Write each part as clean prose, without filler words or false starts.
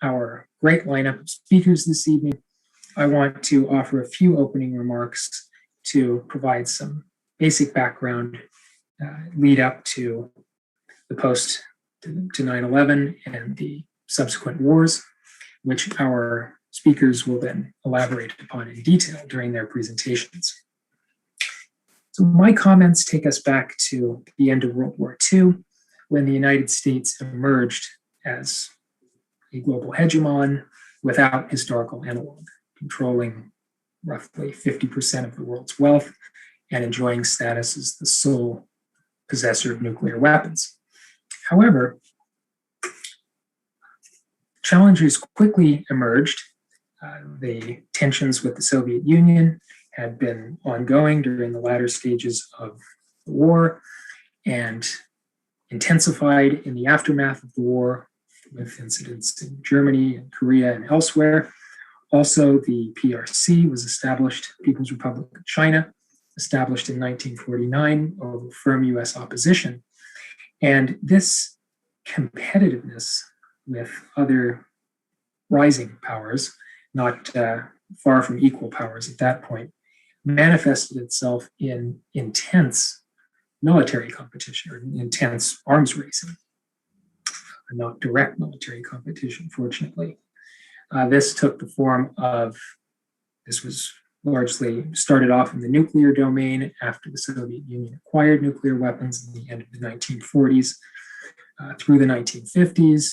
Our great lineup of speakers this evening, I want to offer a few opening remarks to provide some basic background lead up to the post to 9/11 and the subsequent wars, which our speakers will then elaborate upon in detail during their presentations. So my comments take us back to the end of World War II, when the United States emerged as a global hegemon without historical analog, controlling roughly 50% of the world's wealth and enjoying status as the sole possessor of nuclear weapons. However, challenges quickly emerged. The tensions with the Soviet Union had been ongoing during the latter stages of the war and intensified in the aftermath of the war, with incidents in Germany and Korea and elsewhere. Also, the PRC was established, People's Republic of China, established in 1949 over firm US opposition. And this competitiveness with other rising powers, not far from equal powers at that point, manifested itself in intense military competition or intense arms racing. Not direct military competition, fortunately. This took the form of, this was largely started off in the nuclear domain after the Soviet Union acquired nuclear weapons in the end of the 1940s, through the 1950s,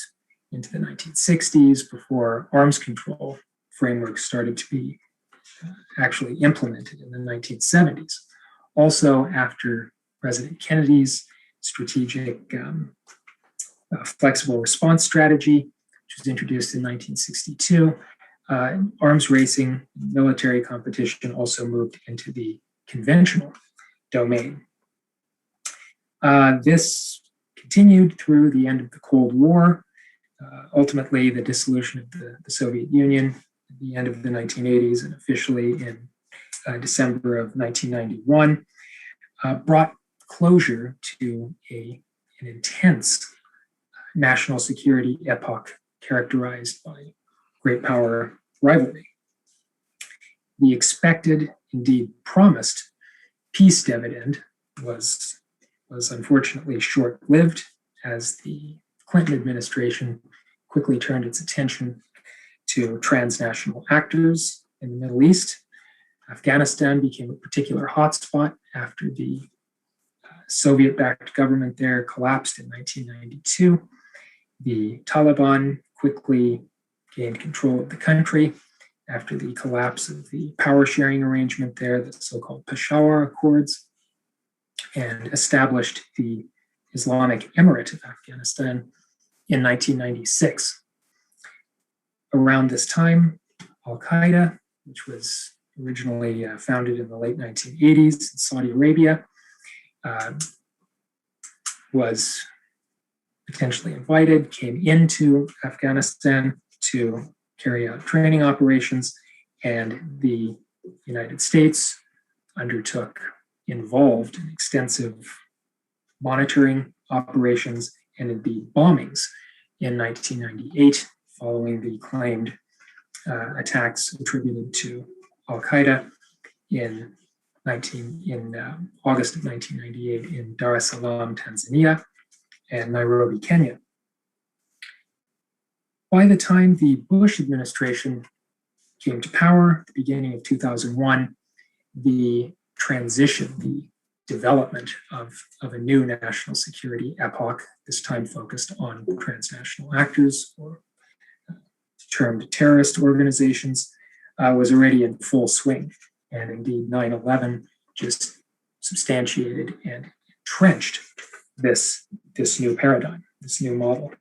into the 1960s, before arms control frameworks started to be actually implemented in the 1970s. Also, after President Kennedy's strategic flexible response strategy, which was introduced in 1962, arms racing, military competition also moved into the conventional domain. This continued through the end of the Cold War, ultimately the dissolution of the Soviet Union at the end of the 1980s and officially in December of 1991, brought closure to an intense national security epoch characterized by great power rivalry. The expected, indeed promised, peace dividend was unfortunately short-lived, as the Clinton administration quickly turned its attention to transnational actors in the Middle East. Afghanistan became a particular hotspot after the Soviet-backed government there collapsed in 1992. The Taliban quickly gained control of the country after the collapse of the power-sharing arrangement there, the so-called Peshawar Accords, and established the Islamic Emirate of Afghanistan in 1996. Around this time, Al-Qaeda, which was originally founded in the late 1980s in Saudi Arabia, was potentially invited, came into Afghanistan to carry out training operations, and the United States involved in extensive monitoring operations and indeed bombings in 1998, following the claimed attacks attributed to Al-Qaeda in August of 1998 in Dar es Salaam, Tanzania, and Nairobi, Kenya. By the time the Bush administration came to power at the beginning of 2001, the transition, the development of a new national security epoch, this time focused on transnational actors or termed terrorist organizations, was already in full swing. And indeed, 9/11 just substantiated and entrenched this new paradigm, this new model.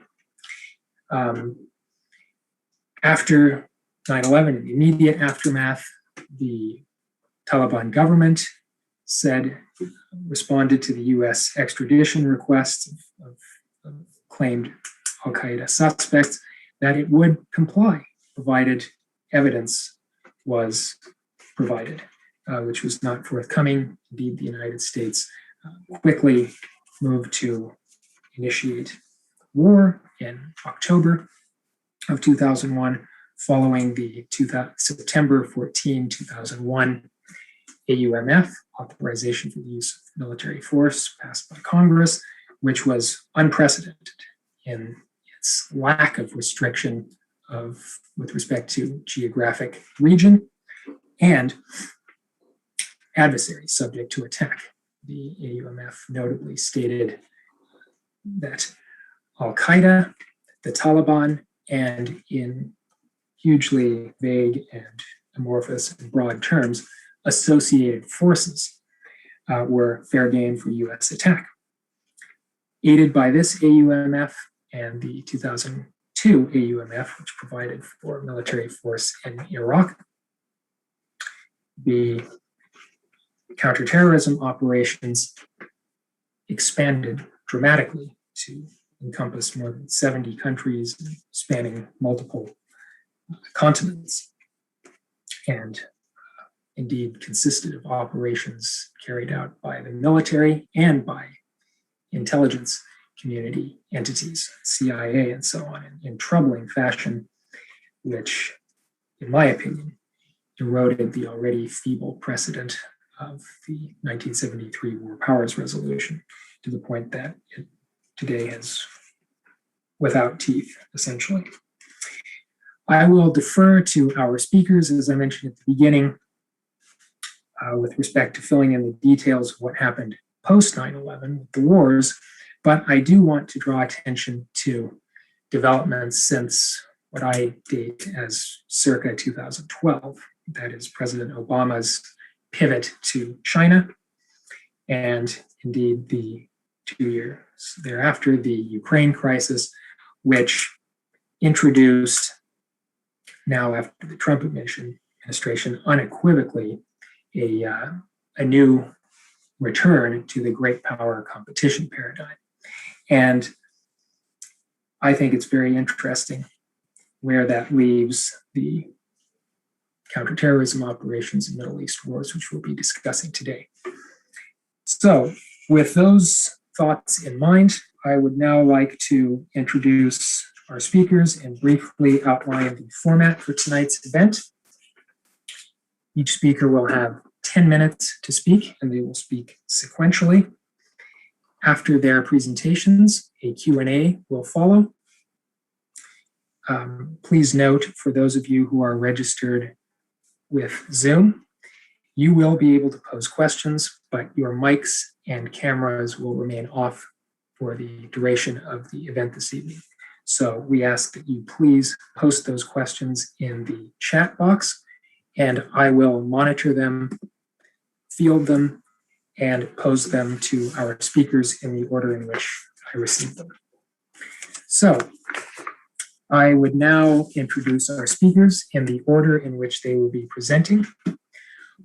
After 9/11, in the immediate aftermath, the Taliban government responded to the US extradition requests of claimed Al-Qaeda suspects that it would comply, provided evidence was provided, which was not forthcoming. Indeed, the United States quickly moved to initiate war in October of 2001, following the September 14, 2001 AUMF, authorization for the use of military force, passed by Congress, which was unprecedented in its lack of restriction with respect to geographic region and adversaries subject to attack. The AUMF notably stated that Al-Qaeda, the Taliban, and in hugely vague and amorphous and broad terms, associated forces were fair game for US attack. Aided by this AUMF and the 2002 AUMF, which provided for military force in Iraq, the counterterrorism operations expanded dramatically to encompass more than 70 countries, spanning multiple continents, and indeed consisted of operations carried out by the military and by intelligence community entities, CIA and so on, in troubling fashion, which, in my opinion, eroded the already feeble precedent of the 1973 War Powers Resolution to the point that it today is without teeth, essentially. I will defer to our speakers, as I mentioned at the beginning, with respect to filling in the details of what happened post 9/11 with the wars, but I do want to draw attention to developments since what I date as circa 2012, that is President Obama's pivot to China, and indeed the 2 years thereafter, the Ukraine crisis, which introduced, now after the Trump administration, unequivocally a new return to the great power competition paradigm. And I think it's very interesting where that leaves the counterterrorism operations and Middle East wars, which we'll be discussing today. So with those thoughts in mind, I would now like to introduce our speakers and briefly outline the format for tonight's event. Each speaker will have 10 minutes to speak, and they will speak sequentially. After their presentations, a Q&A will follow. Please note, for those of you who are registered with Zoom, you will be able to pose questions, but your mics and cameras will remain off for the duration of the event this evening. So we ask that you please post those questions in the chat box, and I will monitor them, field them, and pose them to our speakers in the order in which I receive them. So I would now introduce our speakers in the order in which they will be presenting.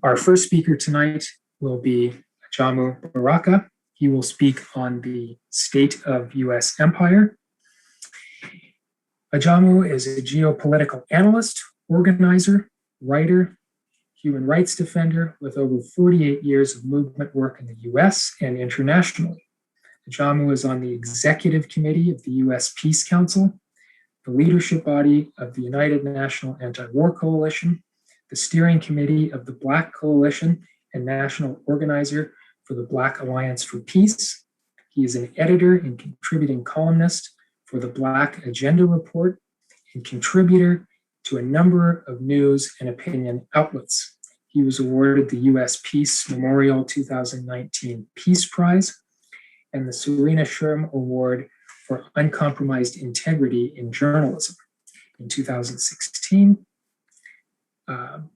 Our first speaker tonight will be Ajamu Baraka. He will speak on the state of US empire. Ajamu is a geopolitical analyst, organizer, writer, human rights defender with over 48 years of movement work in the US and internationally. Ajamu is on the executive committee of the US Peace Council, the leadership body of the United National Anti-War Coalition, the steering committee of the Black Coalition, and national organizer for the Black Alliance for Peace. He is an editor and contributing columnist for the Black Agenda Report and contributor to a number of news and opinion outlets. He was awarded the U.S. Peace Memorial 2019 Peace Prize and the Serena Sherm Award for Uncompromised Integrity in Journalism. In 2016, Ajamu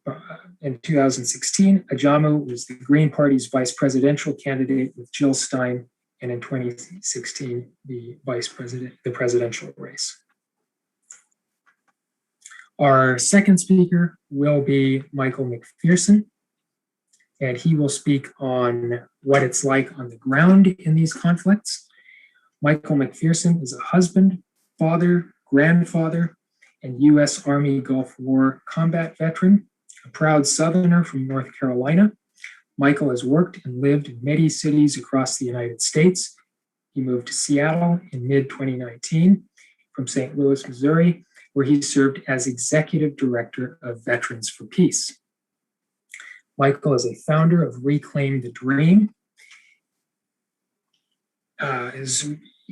was the Green Party's vice presidential candidate with Jill Stein, and in 2016, the presidential race. Our second speaker will be Michael McPhearson, and he will speak on what it's like on the ground in these conflicts. Michael McPhearson is a husband, father, grandfather, and U.S. Army Gulf War combat veteran, a proud Southerner from North Carolina. Michael has worked and lived in many cities across the United States. He moved to Seattle in mid-2019 from St. Louis, Missouri, where he served as Executive Director of Veterans for Peace. Michael is a founder of Reclaim the Dream.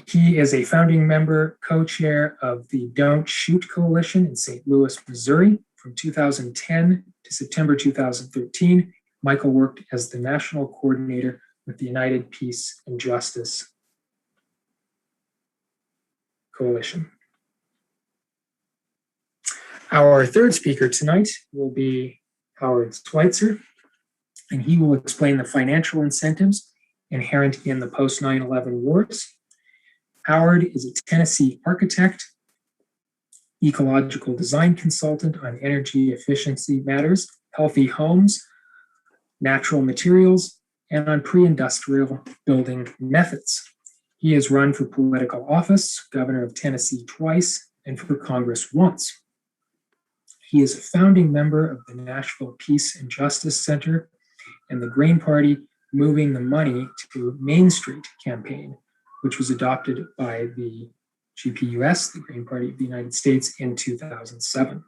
He is a founding member, co-chair of the Don't Shoot Coalition in St. Louis, Missouri. From 2010 to September 2013, Michael worked as the national coordinator with the United Peace and Justice Coalition. Our third speaker tonight will be Howard Schweitzer, and he will explain the financial incentives inherent in the post-9/11 wars. Howard is a Tennessee architect, ecological design consultant on energy efficiency matters, healthy homes, natural materials, and on pre-industrial building methods. He has run for political office, governor of Tennessee twice, and for Congress once. He is a founding member of the Nashville Peace and Justice Center and the Green Party Moving the Money to Main Street campaign, which was adopted by the GPUS, the Green Party of the United States, in 2007.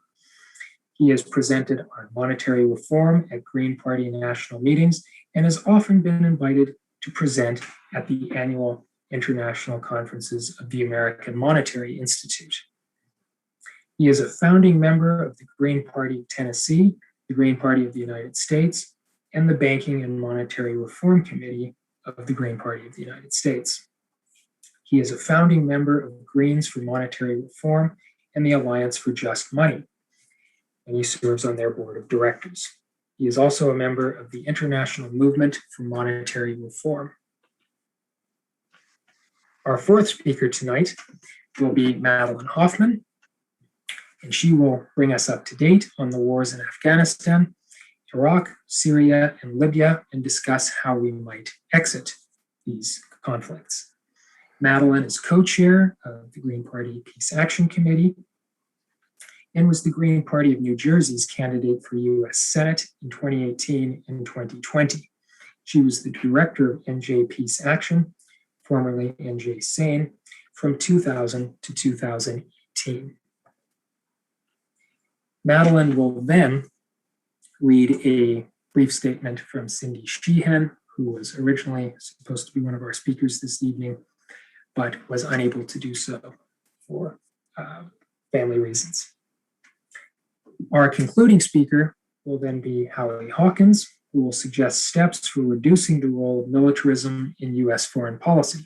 He has presented on monetary reform at Green Party national meetings and has often been invited to present at the annual international conferences of the American Monetary Institute. He is a founding member of the Green Party of Tennessee, the Green Party of the United States, and the Banking and Monetary Reform Committee of the Green Party of the United States. He is a founding member of Greens for Monetary Reform and the Alliance for Just Money, and he serves on their board of directors. He is also a member of the International Movement for Monetary Reform. Our fourth speaker tonight will be Madelyn Hoffman, and she will bring us up to date on the wars in Afghanistan, Iraq, Syria, and Libya, and discuss how we might exit these conflicts. Madelyn is co-chair of the Green Party Peace Action Committee and was the Green Party of New Jersey's candidate for U.S. Senate in 2018 and 2020. She was the director of NJ Peace Action, formerly NJ SANE, from 2000 to 2018. Madelyn will then read a brief statement from Cindy Sheehan, who was originally supposed to be one of our speakers this evening, but was unable to do so for family reasons. Our concluding speaker will then be Howie Hawkins, who will suggest steps for reducing the role of militarism in U.S. foreign policy.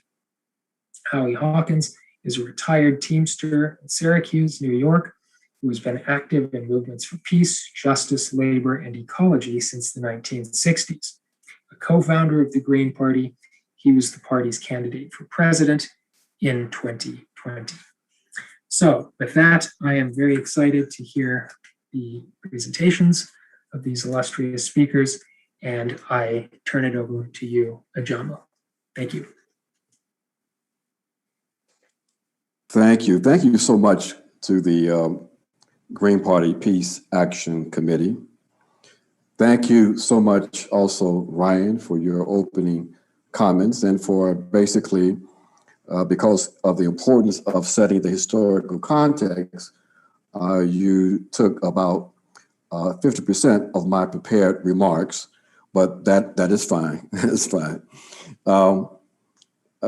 Howie Hawkins is a retired Teamster in Syracuse, New York, who has been active in movements for peace, justice, labor, and ecology since the 1960s. A co-founder of the Green Party, he was the party's candidate for president in 2020. So with that, I am very excited to hear the presentations of these illustrious speakers, and I turn it over to you, Ajamu. Thank you. Thank you. Thank you so much to the Green Party Peace Action Committee. Thank you so much also, Ryan, for your opening comments and for basically, because of the importance of setting the historical context, you took about 50% of my prepared remarks, but that is fine. That is fine.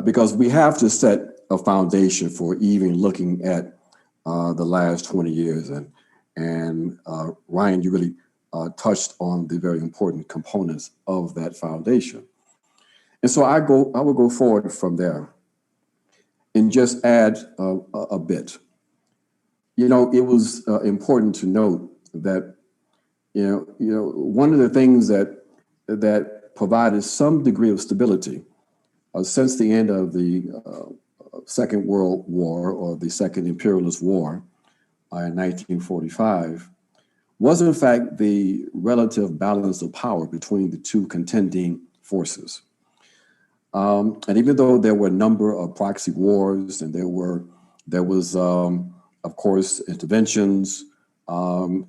Because we have to set a foundation for even looking at the last 20 years. And Ryan, you really touched on the very important components of that foundation. And so I will go forward from there and just add a bit. You know, it was important to note that, one of the things that provided some degree of stability since the end of the Second World War, or the Second Imperialist War in 1945, was in fact the relative balance of power between the two contending forces. And even though there were a number of proxy wars, and there was, of course, interventions,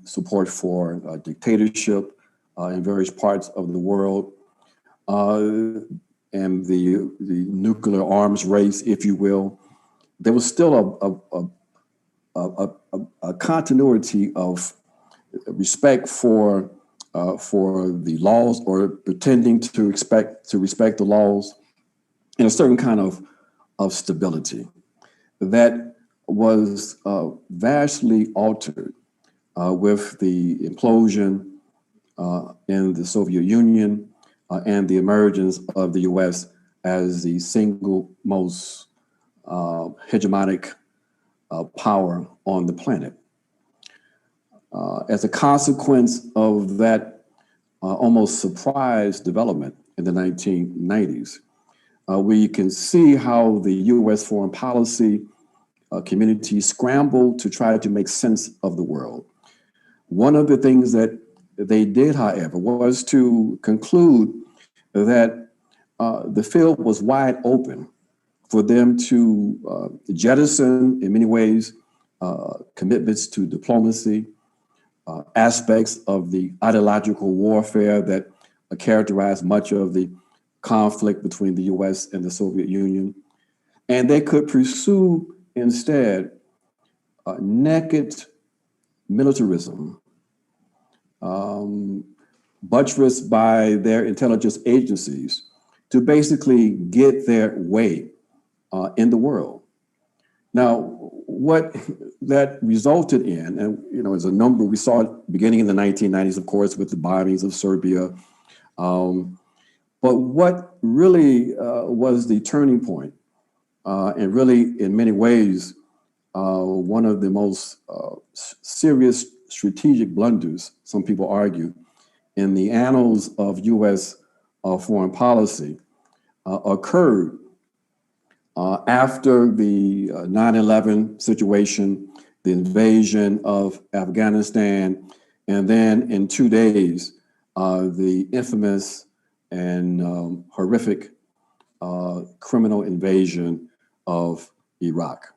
support for dictatorship in various parts of the world, and the nuclear arms race, if you will, there was still a continuity of respect for the laws, or pretending to respect the laws, and a certain kind of stability that was vastly altered with the implosion in the Soviet Union and the emergence of the U.S. as the single most hegemonic power on the planet. As a consequence of that almost surprise development in the 1990s, we can see how the U.S. foreign policy community scrambled to try to make sense of the world. One of the things that they did, however, was to conclude that the field was wide open for them to jettison, in many ways, commitments to diplomacy, aspects of the ideological warfare that characterized much of the conflict between the US and the Soviet Union. And they could pursue instead naked militarism, buttressed by their intelligence agencies, to basically get their way in the world. Now, what that resulted in, and is a number we saw it beginning in the 1990s, of course, with the bombings of Serbia. But what really was the turning point, and really in many ways, one of the most serious strategic blunders, some people argue, in the annals of US foreign policy occurred after the 9/11 situation, the invasion of Afghanistan, and then in 2 days, the infamous and horrific criminal invasion of Iraq.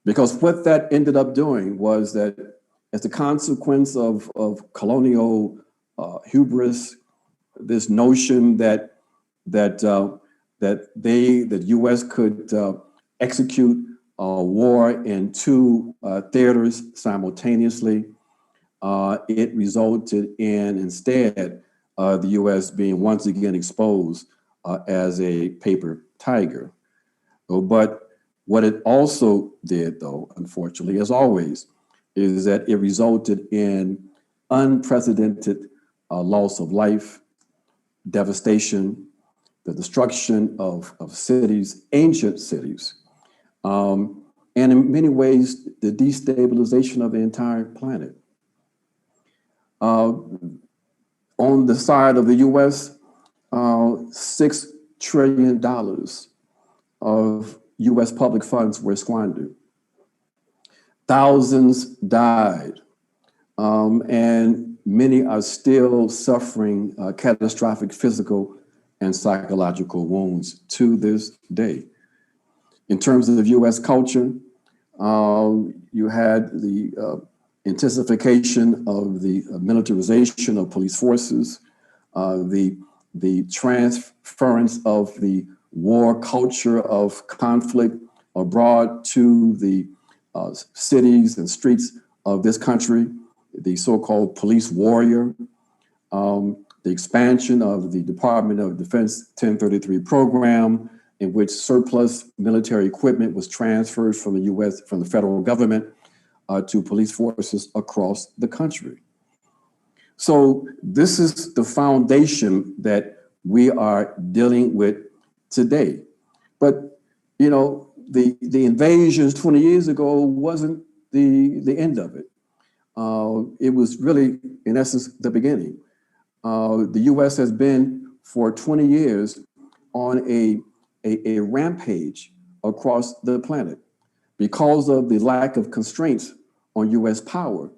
Because what that ended up doing was that, as a consequence of colonial hubris, this notion that the U.S. could execute a war in two theaters simultaneously, it resulted in instead the U.S. being once again exposed as a paper tiger. But What it also did, though, unfortunately, as always, is that it resulted in unprecedented loss of life, devastation, the destruction of cities, ancient cities, and in many ways, the destabilization of the entire planet. On the side of the US, $6 trillion of US public funds were squandered. Thousands died, and many are still suffering catastrophic physical and psychological wounds to this day. In terms of US culture, you had the intensification of the militarization of police forces, the transference of the war culture of conflict abroad to the cities and streets of this country, the so-called police warrior, the expansion of the Department of Defense 1033 program, in which surplus military equipment was transferred from the US, from the federal government to police forces across the country. So this is the foundation that we are dealing with today. But, you know, the invasions 20 years ago wasn't the end of it. It was really, in essence, the beginning. The US has been for 20 years on a rampage across the planet because of the lack of constraints on US power.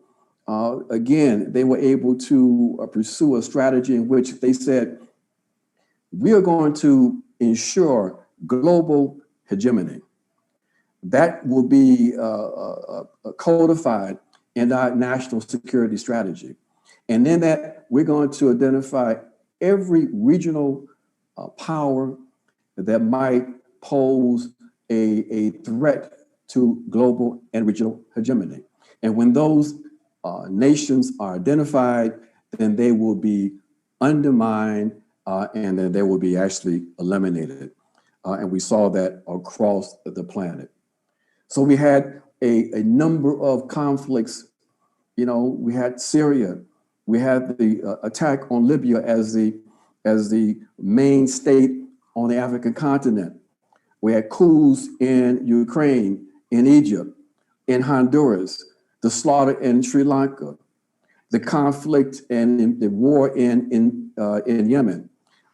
Again, they were able to pursue a strategy in which they said, we are going to ensure global hegemony. That will be codified in our national security strategy. And then that we're going to identify every regional power that might pose a threat to global and regional hegemony. And when those nations are identified, then they will be undermined and then they will be actually eliminated. And we saw that across the planet. So we had a number of conflicts. You know, we had Syria, we had the attack on Libya as the main state on the African continent. We had coups in Ukraine, in Egypt, in Honduras, the slaughter in Sri Lanka, the conflict and the war in Yemen,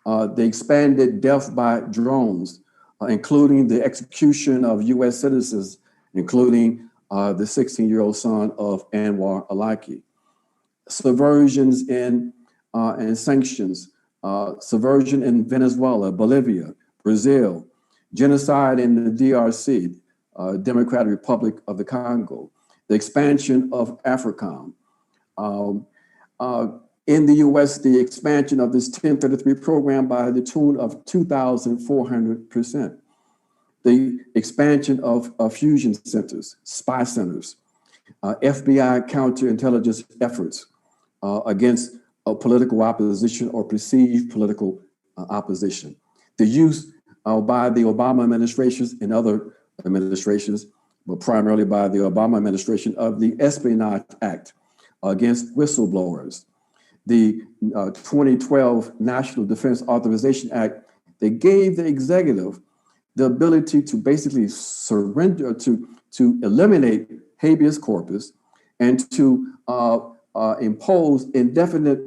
the expanded death by drones, including the execution of US citizens, including the 16-year-old son of Anwar al-Awlaki, subversions and sanctions, subversion in Venezuela, Bolivia, Brazil, genocide in the DRC, Democratic Republic of the Congo, the expansion of AFRICOM. In the US, the expansion of this 1033 program by the tune of 2,400%. The expansion of fusion centers, spy centers, FBI counterintelligence efforts against political opposition or perceived political opposition. The use by the Obama administrations and other administrations, but primarily by the Obama administration, of the Espionage Act against whistleblowers. The 2012 National Defense Authorization Act, they gave the executive the ability to basically surrender, to eliminate habeas corpus and to impose indefinite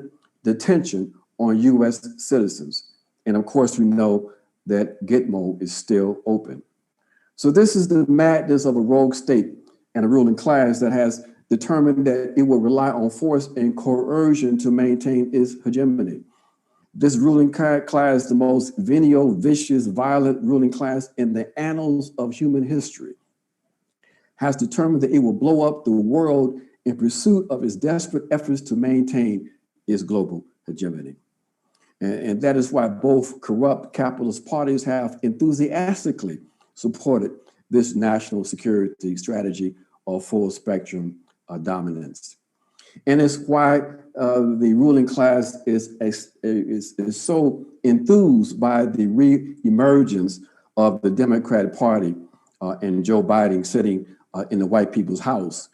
detention on US citizens. And of course, we know that Gitmo is still open. So this is the madness of a rogue state and a ruling class that has determined that it will rely on force and coercion to maintain its hegemony. This ruling class, the most venial, vicious, violent ruling class in the annals of human history, has determined that it will blow up the world in pursuit of its desperate efforts to maintain its global hegemony. And that is why both corrupt capitalist parties have enthusiastically supported this national security strategy of full spectrum dominance. And it's why the ruling class is so enthused by the re-emergence of the Democratic Party and Joe Biden sitting in the white people's house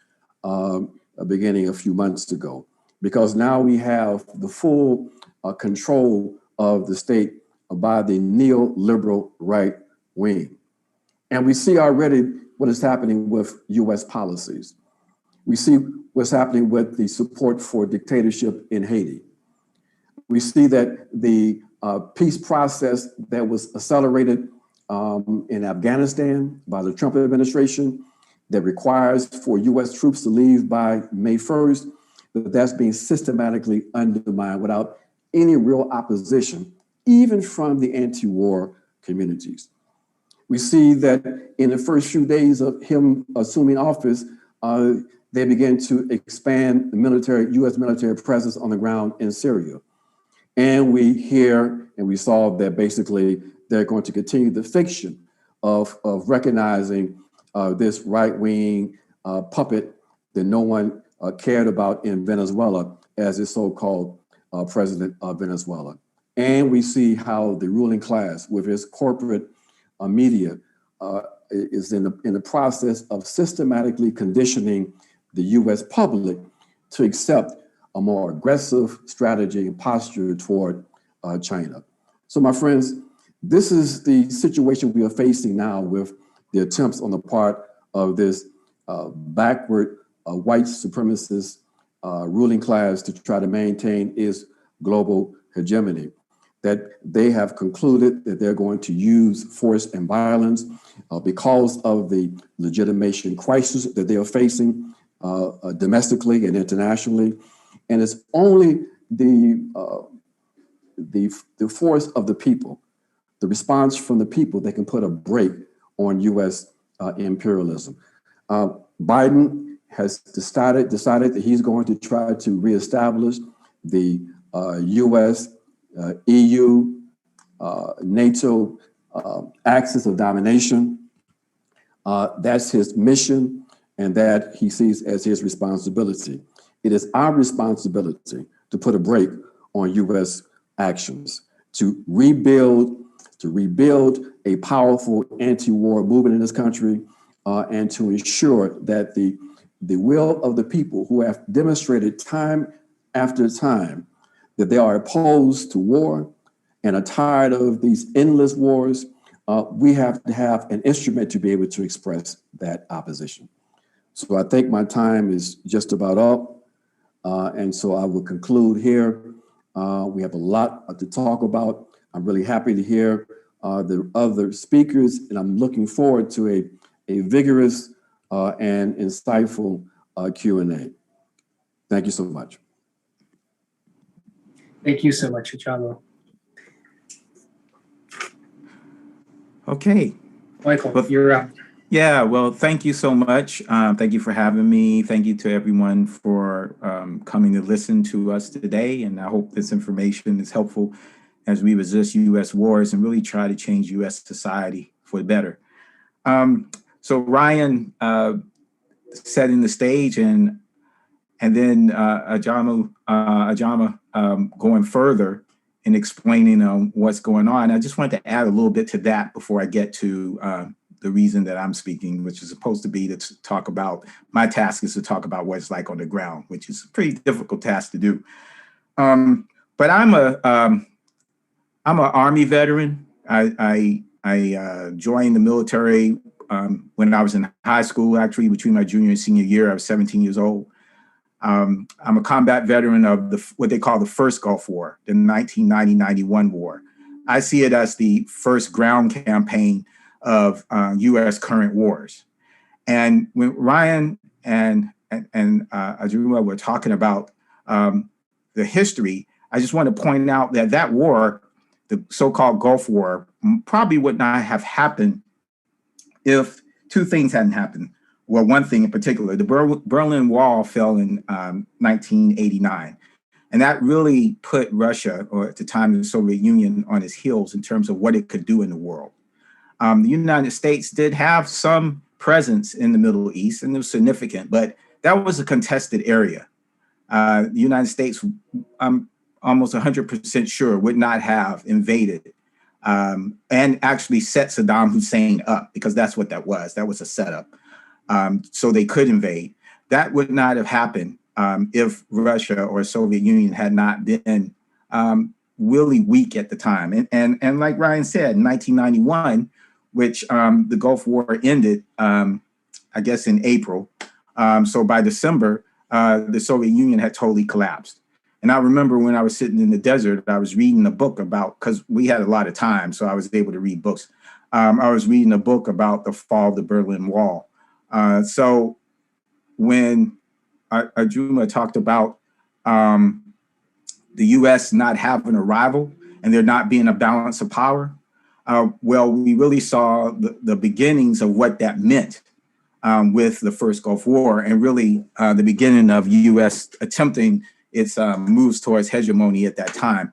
beginning a few months ago. Because now we have the full control of the state by the neoliberal right wing. And we see already what is happening with US policies. We see what's happening with the support for dictatorship in Haiti. We see that the peace process that was accelerated in Afghanistan by the Trump administration that requires for US troops to leave by May 1st, that's being systematically undermined without any real opposition, even from the anti-war communities. We see that in the first few days of him assuming office, they began to expand the US military presence on the ground in Syria. And we hear and we saw that basically they're going to continue the fiction of recognizing this right-wing puppet that no one cared about in Venezuela as the so-called president of Venezuela. And we see how the ruling class with its corporate media is in the process of systematically conditioning the US public to accept a more aggressive strategy and posture toward China. So my friends, this is the situation we are facing now with the attempts on the part of this backward white supremacist ruling class to try to maintain its global hegemony, that they have concluded that they're going to use force and violence because of the legitimation crisis that they are facing domestically and internationally. And it's only the force of the people, the response from the people that can put a brake on US imperialism. Biden has decided that he's going to try to reestablish the US, EU, NATO axis of domination. That's his mission, and that he sees as his responsibility. It is our responsibility to put a brake on US actions, to rebuild a powerful anti-war movement in this country, and to ensure that the will of the people who have demonstrated time after time that they are opposed to war and are tired of these endless wars, we have to have an instrument to be able to express that opposition. So I think my time is just about up. And so I will conclude here. We have a lot to talk about. I'm really happy to hear the other speakers, and I'm looking forward to a vigorous and insightful Q&A. Thank you so much. Thank you so much, Ajamu. Okay. Michael, Well, you're up. Yeah, well, thank you so much. Thank you for having me. Thank you to everyone for coming to listen to us today. And I hope this information is helpful as we resist U.S. wars and really try to change U.S. society for the better. So Ryan setting the stage, and then Ajamu going further and explaining what's going on. I just wanted to add a little bit to that before I get to the reason that I'm speaking, which is supposed to be to talk about, my task is to talk about what it's like on the ground, which is a pretty difficult task to do. But I'm an Army veteran. I joined the military when I was in high school, actually between my junior and senior year. I was 17 years old. I'm a combat veteran of what they call the first Gulf War, the 1990-91 war. I see it as the first ground campaign of U.S. current wars. And when Ryan and Ajamu were talking about the history, I just want to point out that that war, the so-called Gulf War, probably would not have happened if two things hadn't happened. Well, one thing in particular, the Berlin Wall fell in 1989. And that really put Russia, or at the time the Soviet Union, on its heels in terms of what it could do in the world. The United States did have some presence in the Middle East, and it was significant, but that was a contested area. The United States, I'm almost 100% sure, would not have invaded and actually set Saddam Hussein up, because that's what that was. That was a setup. So they could invade. That would not have happened if Russia or Soviet Union had not been really weak at the time. And like Ryan said, in 1991, which the Gulf War ended, I guess in April. So by December, the Soviet Union had totally collapsed. And I remember when I was sitting in the desert, I was reading a book about, because we had a lot of time, so I was able to read books. I was reading a book about the fall of the Berlin Wall. So when Ajamu talked about the US not having a rival and there not being a balance of power, well, we really saw the beginnings of what that meant with the first Gulf War, and really the beginning of US attempting its moves towards hegemony at that time.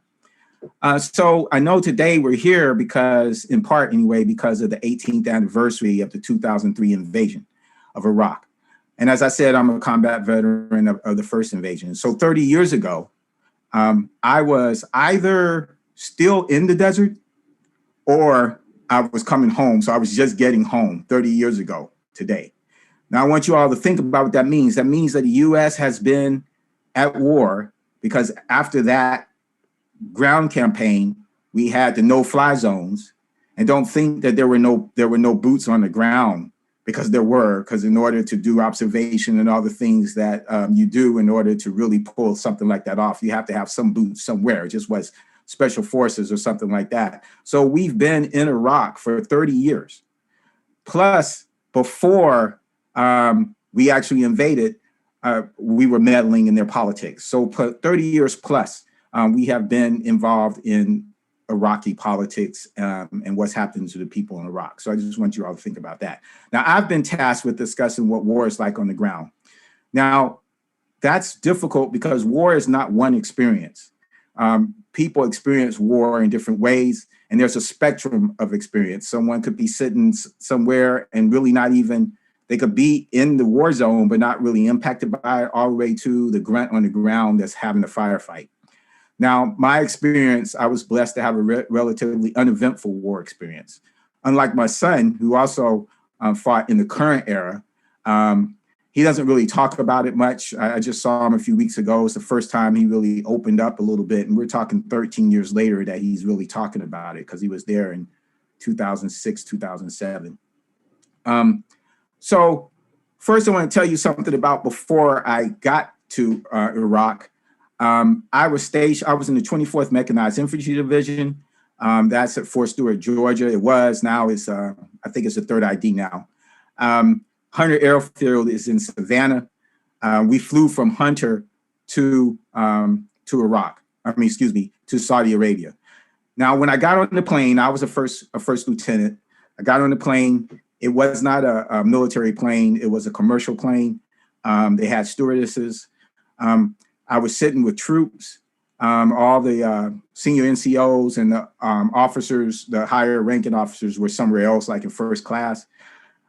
So I know today we're here because, in part anyway, because of the 18th anniversary of the 2003 invasion of Iraq. And as I said, I'm a combat veteran of the first invasion. So 30 years ago, I was either still in the desert or I was coming home. So I was just getting home 30 years ago today. Now I want you all to think about what that means. That means that the US has been at war, because after that ground campaign, we had the no-fly zones. And don't think that there were no boots on the ground, because because in order to do observation and all the things that you do in order to really pull something like that off, you have to have some boots somewhere. It just was special forces or something like that. So we've been in Iraq for 30 years. Plus, before we actually invaded, we were meddling in their politics. So 30 years plus, we have been involved in Iraqi politics and what's happened to the people in Iraq. So I just want you all to think about that. Now, I've been tasked with discussing what war is like on the ground. Now, that's difficult because war is not one experience. People experience war in different ways, and there's a spectrum of experience. Someone could be sitting somewhere and really not even, they could be in the war zone, but not really impacted by it, all the way to the grunt on the ground that's having a firefight. Now, my experience, I was blessed to have a relatively uneventful war experience. Unlike my son, who also fought in the current era, he doesn't really talk about it much. I just saw him a few weeks ago. It's the first time he really opened up a little bit. And we're talking 13 years later that he's really talking about it, because he was there in 2006, 2007. So first, I want to tell you something about before I got to Iraq. I was in the 24th Mechanized Infantry Division. That's at Fort Stewart, Georgia. It was, now it's, I think it's the 3rd ID now. Hunter Airfield is in Savannah. We flew from Hunter to Iraq. To Saudi Arabia. Now, when I got on the plane, I was a first lieutenant. I got on the plane. It was not a military plane. It was a commercial plane. They had stewardesses. I was sitting with troops. All the senior NCOs and the officers, the higher ranking officers, were somewhere else, like in first class.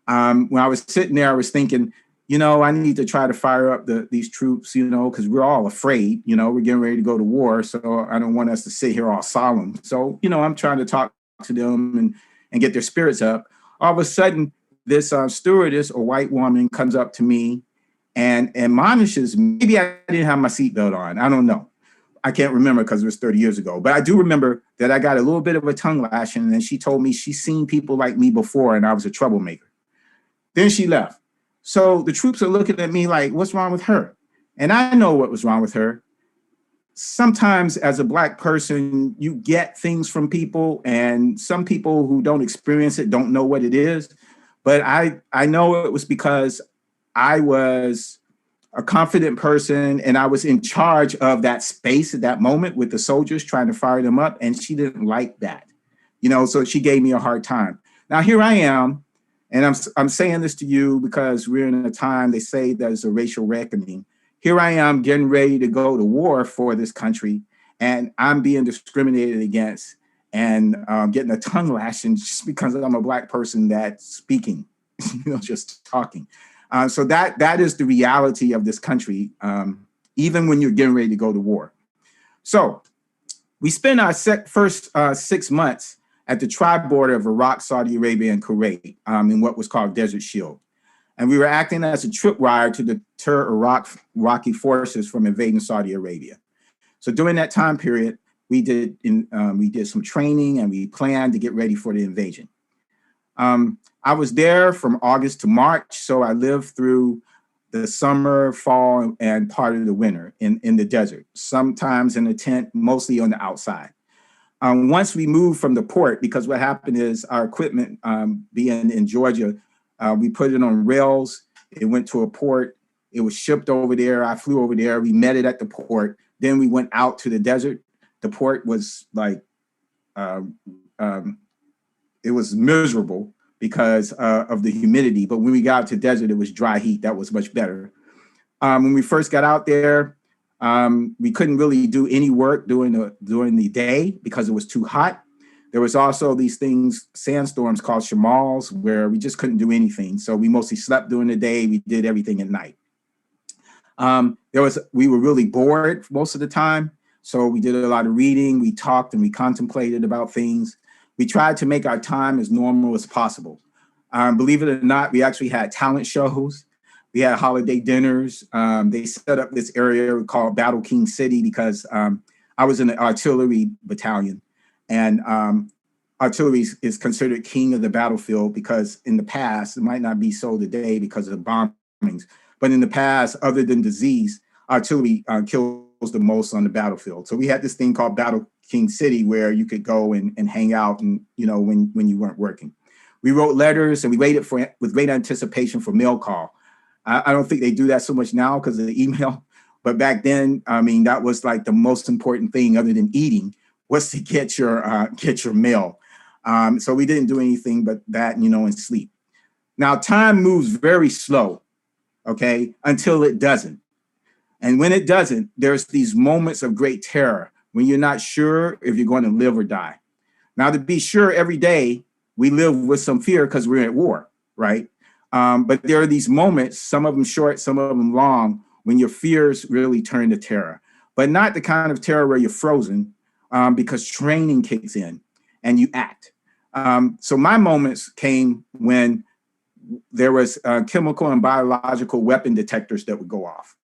When I was sitting there, I was thinking, I need to try to fire up these troops, because we're all afraid, we're getting ready to go to war. So I don't want us to sit here all solemn. So, I'm trying to talk to them and get their spirits up. All of a sudden, this stewardess, a white woman, comes up to me and admonishes me. Maybe I didn't have my seatbelt on. I don't know. I can't remember because it was 30 years ago. But I do remember that I got a little bit of a tongue lashing, and then she told me she's seen people like me before and I was a troublemaker. Then she left. So the troops are looking at me like, what's wrong with her? And I know what was wrong with her. Sometimes as a Black person, you get things from people, and some people who don't experience it don't know what it is. But I know it was because I was a confident person and I was in charge of that space at that moment with the soldiers trying to fire them up. And she didn't like that, so she gave me a hard time. Now, here I am. And I'm saying this to you because we're in a time, they say there's a racial reckoning. Here I am getting ready to go to war for this country, and I'm being discriminated against and getting a tongue lashing just because I'm a Black person that's speaking, just talking. So that is the reality of this country, even when you're getting ready to go to war. So we spent our first 6 months at the tri-border of Iraq, Saudi Arabia, and Kuwait in what was called Desert Shield. And we were acting as a tripwire to deter Iraqi forces from invading Saudi Arabia. So during that time period, we did some training and we planned to get ready for the invasion. I was there from August to March, so I lived through the summer, fall, and part of the winter in the desert, sometimes in a tent, mostly on the outside. Once we moved from the port, because what happened is our equipment being in Georgia, we put it on rails, it went to a port, it was shipped over there, I flew over there, we met it at the port, then we went out to the desert. The port was like, it was miserable because of the humidity, but when we got out to the desert, it was dry heat, that was much better. When we first got out there, we couldn't really do any work during the day because it was too hot. There was also these things, sandstorms called shamals, where we just couldn't do anything. So we mostly slept during the day. We did everything at night. We were really bored most of the time. So we did a lot of reading. We talked and we contemplated about things. We tried to make our time as normal as possible. Believe it or not, we actually had talent shows. We had holiday dinners. They set up this area called Battle King City because I was in the artillery battalion. And artillery is considered king of the battlefield because in the past, it might not be so today because of bombings, but in the past, other than disease, artillery kills the most on the battlefield. So we had this thing called Battle King City where you could go and hang out and, when you weren't working. We wrote letters and we waited with great anticipation for mail call. I don't think they do that so much now because of the email, but back then, that was like the most important thing other than eating was to get your mail. So we didn't do anything but that, and sleep. Now time moves very slow, okay, until it doesn't. And when it doesn't, there's these moments of great terror when you're not sure if you're going to live or die. Now, to be sure, every day we live with some fear because we're at war, right? But there are these moments, some of them short, some of them long, when your fears really turn to terror, but not the kind of terror where you're frozen, because training kicks in and you act. So my moments came when there was chemical and biological weapon detectors that would go off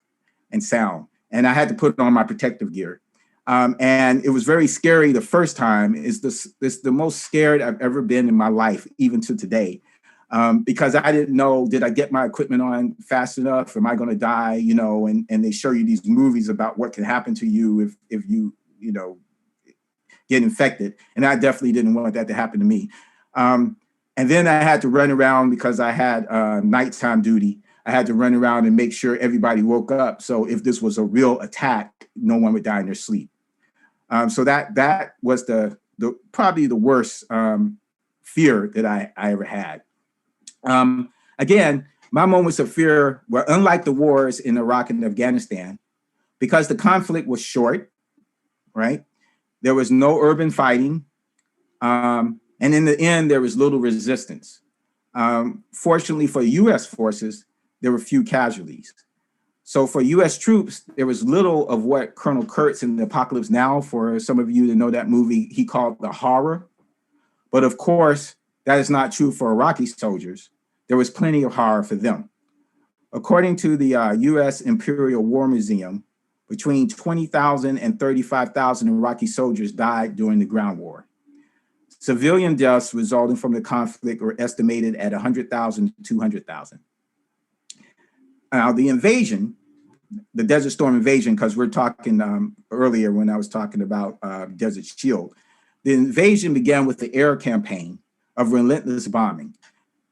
and sound, and I had to put on my protective gear. And it was very scary the first time. It's the most scared I've ever been in my life, even to today, because I didn't know, did I get my equipment on fast enough? Am I going to die? And they show you these movies about what can happen to you if you get infected. And I definitely didn't want that to happen to me. And then I had to run around because I had nighttime duty. I had to run around and make sure everybody woke up. So if this was a real attack, no one would die in their sleep. So that was the probably the worst fear that I ever had. Again, my moments of fear were unlike the wars in Iraq and Afghanistan because the conflict was short, right? There was no urban fighting. And in the end, there was little resistance. Fortunately for US forces, there were few casualties. So for US troops, there was little of what Colonel Kurtz in The Apocalypse Now, for some of you that know that movie, he called the horror. But of course, that is not true for Iraqi soldiers. There was plenty of horror for them. According to the US Imperial War Museum, between 20,000 and 35,000 Iraqi soldiers died during the ground war. Civilian deaths resulting from the conflict were estimated at 100,000 to 200,000. Now, the invasion, the Desert Storm invasion, because we're talking earlier when I was talking about Desert Shield, the invasion began with the air campaign of relentless bombing.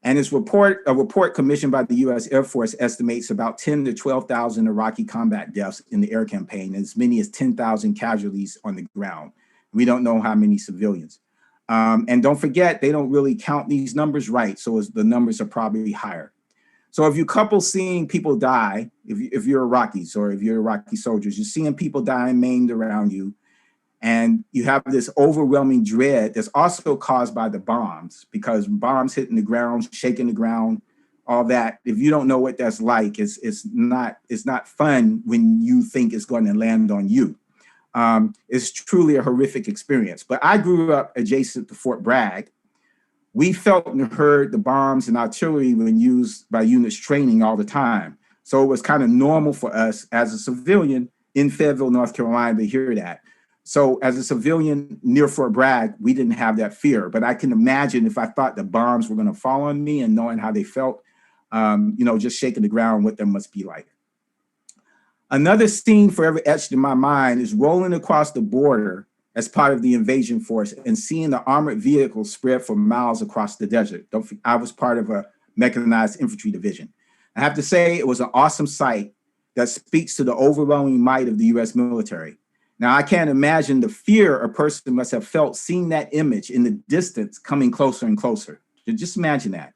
And a report commissioned by the US Air Force estimates about 10 to 12,000 Iraqi combat deaths in the air campaign, as many as 10,000 casualties on the ground. We don't know how many civilians. And don't forget, they don't really count these numbers right. So the numbers are probably higher. So if you couple seeing people die, if you're Iraqis or if you're Iraqi soldiers, you're seeing people dying, maimed around you, and you have this overwhelming dread that's also caused by the bombs, because bombs hitting the ground, shaking the ground, all that. If you don't know what that's like, it's not fun when you think it's going to land on you. is truly a horrific experience. But I grew up adjacent to Fort Bragg. We felt and heard the bombs and artillery when used by units training all the time. So it was kind of normal for us as a civilian in Fayetteville, North Carolina, to hear that. So as a civilian near Fort Bragg, we didn't have that fear. But I can imagine if I thought the bombs were going to fall on me and knowing how they felt, just shaking the ground, what that must be like. Another scene forever etched in my mind is rolling across the border as part of the invasion force and seeing the armored vehicles spread for miles across the desert. I was part of a mechanized infantry division. I have to say it was an awesome sight that speaks to the overwhelming might of the US military. Now, I can't imagine the fear a person must have felt seeing that image in the distance coming closer and closer. Just imagine that.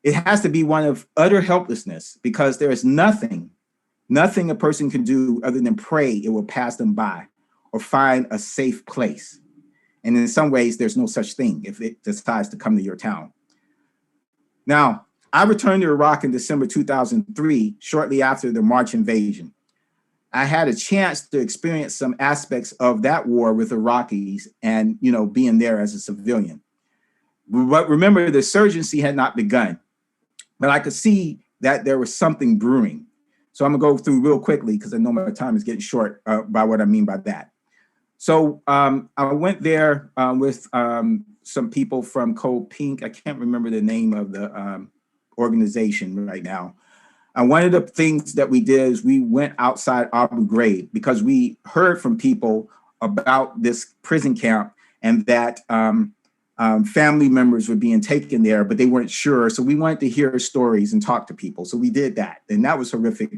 It has to be one of utter helplessness because there is nothing a person can do other than pray it will pass them by or find a safe place. And in some ways, there's no such thing if it decides to come to your town. Now, I returned to Iraq in December 2003, shortly after the March invasion. I had a chance to experience some aspects of that war with Iraqis and, being there as a civilian. But remember, the insurgency had not begun, but I could see that there was something brewing. So I'm gonna go through real quickly because I know my time is getting short by what I mean by that. So I went there with some people from Code Pink. I can't remember the name of the organization right now. And one of the things that we did is we went outside Abu Ghraib because we heard from people about this prison camp and that family members were being taken there, but they weren't sure. So we wanted to hear stories and talk to people. So we did that. And that was horrific,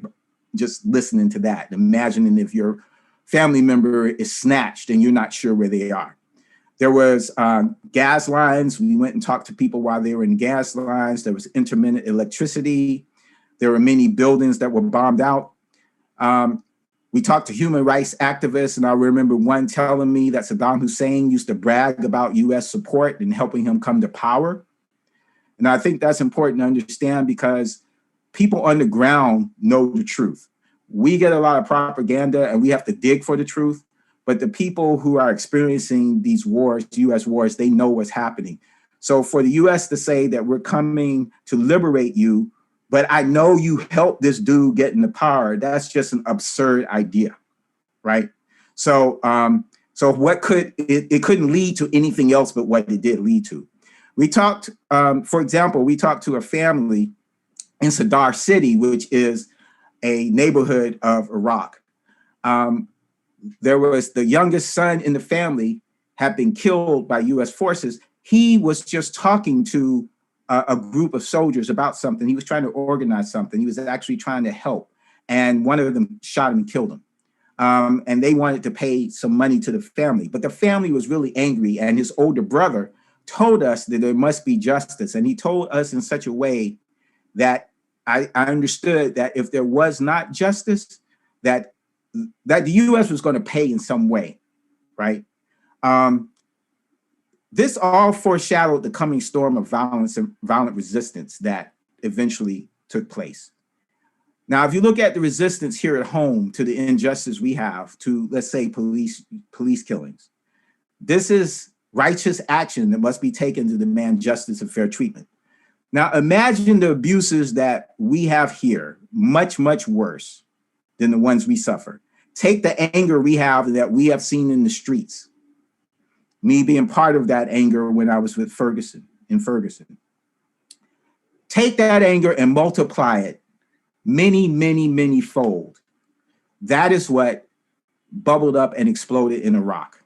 just listening to that, imagining if your family member is snatched and you're not sure where they are. There was gas lines. We went and talked to people while they were in gas lines. There was intermittent electricity. There were many buildings that were bombed out. We talked to human rights activists, and I remember one telling me that Saddam Hussein used to brag about US support and helping him come to power. And I think that's important to understand because people on the ground know the truth. We get a lot of propaganda and we have to dig for the truth, but the people who are experiencing these wars, US wars, they know what's happening. So for the US to say that we're coming to liberate you, but I know you helped this dude get into power, that's just an absurd idea, right? So what it couldn't lead to anything else but what it did lead to. We talked, for example, we talked to a family in Sadr City, which is a neighborhood of Iraq. There was the youngest son in the family had been killed by US forces. He was just talking to a group of soldiers about something. He was trying to organize something. He was actually trying to help. And one of them shot him and killed him. And they wanted to pay some money to the family. But the family was really angry. And his older brother told us that there must be justice. And he told us in such a way that I understood that if there was not justice, that the US was going to pay in some way, right? This all foreshadowed the coming storm of violence and violent resistance that eventually took place. Now, if you look at the resistance here at home to the injustice we have to, let's say, police killings, this is righteous action that must be taken to demand justice and fair treatment. Now, imagine the abuses that we have here, much, much worse than the ones we suffer. Take the anger we have that we have seen in the streets. Me being part of that anger when I was with Ferguson. Take that anger and multiply it many, many, many fold. That is what bubbled up and exploded in Iraq.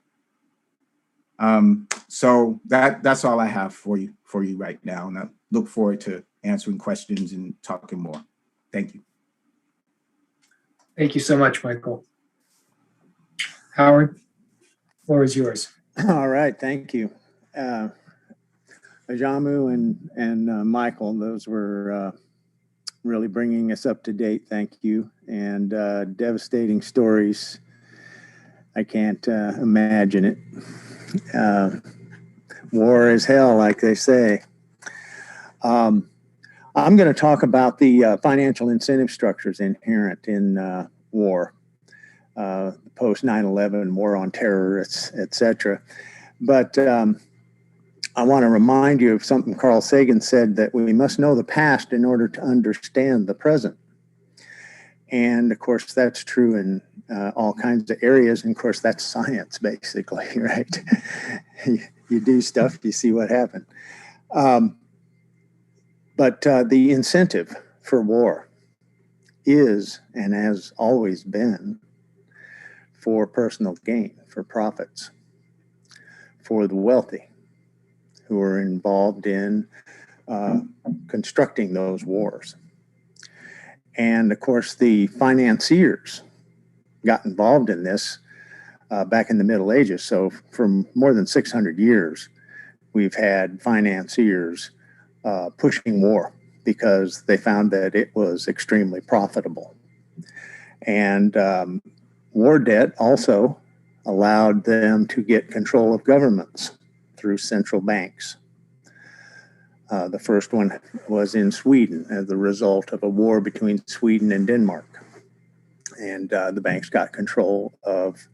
So that's all I have for you right now. And I look forward to answering questions and talking more. Thank you. Thank you so much, Michael. Howard, the floor is yours. All right, thank you. Ajamu and Michael, those were really bringing us up to date. Thank you. And devastating stories. I can't imagine it. War is hell, like they say. I'm going to talk about the financial incentive structures inherent in war. post 9/11 war on terror, etc. But I want to remind you of something Carl Sagan said, that we must know the past in order to understand the present. And of course, that's true in all kinds of areas. And of course, that's science, basically, right? You do stuff, you see what happened. But the incentive for war is, and has always been, for personal gain, for profits, for the wealthy who are involved in constructing those wars. And of course, the financiers got involved in this back in the Middle Ages. So for more than 600 years, we've had financiers pushing war because they found that it was extremely profitable. And war debt also allowed them to get control of governments through central banks. The first one was in Sweden as the result of a war between Sweden and Denmark. And the banks got control of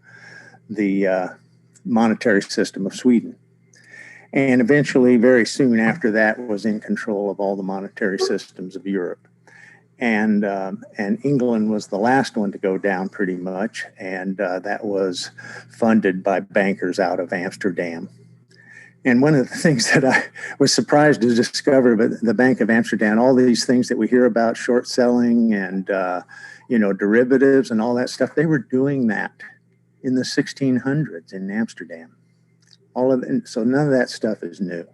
the monetary system of Sweden. And eventually, very soon after that, was in control of all the monetary systems of Europe. And England was the last one to go down pretty much. And that was funded by bankers out of Amsterdam. And one of the things that I was surprised to discover, but the Bank of Amsterdam, all these things that we hear about, short selling and, derivatives and all that stuff, they were doing that in the 1600s in Amsterdam. So none of that stuff is new.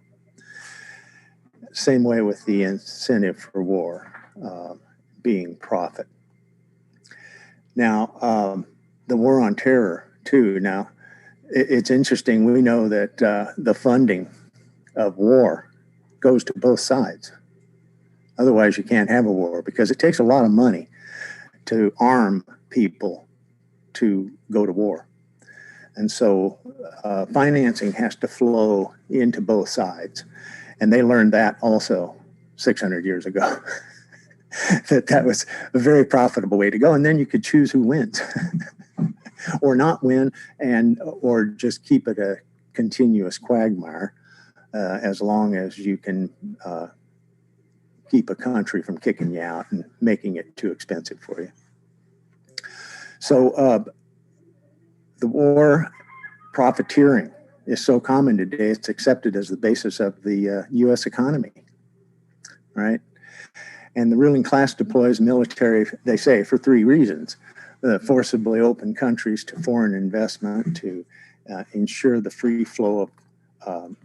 Same way with the incentive for war being profit. Now, the war on terror too. Now, it's interesting. We know that the funding of war goes to both sides. Otherwise, you can't have a war because it takes a lot of money to arm people to go to war. And so financing has to flow into both sides. And they learned that also 600 years ago, that was a very profitable way to go. And then you could choose who wins or not win, or just keep it a continuous quagmire as long as you can keep a country from kicking you out and making it too expensive for you. So the war profiteering is so common today, it's accepted as the basis of the U.S. economy, right? And the ruling class deploys military, they say, for three reasons. Forcibly open countries to foreign investment, to ensure the free flow of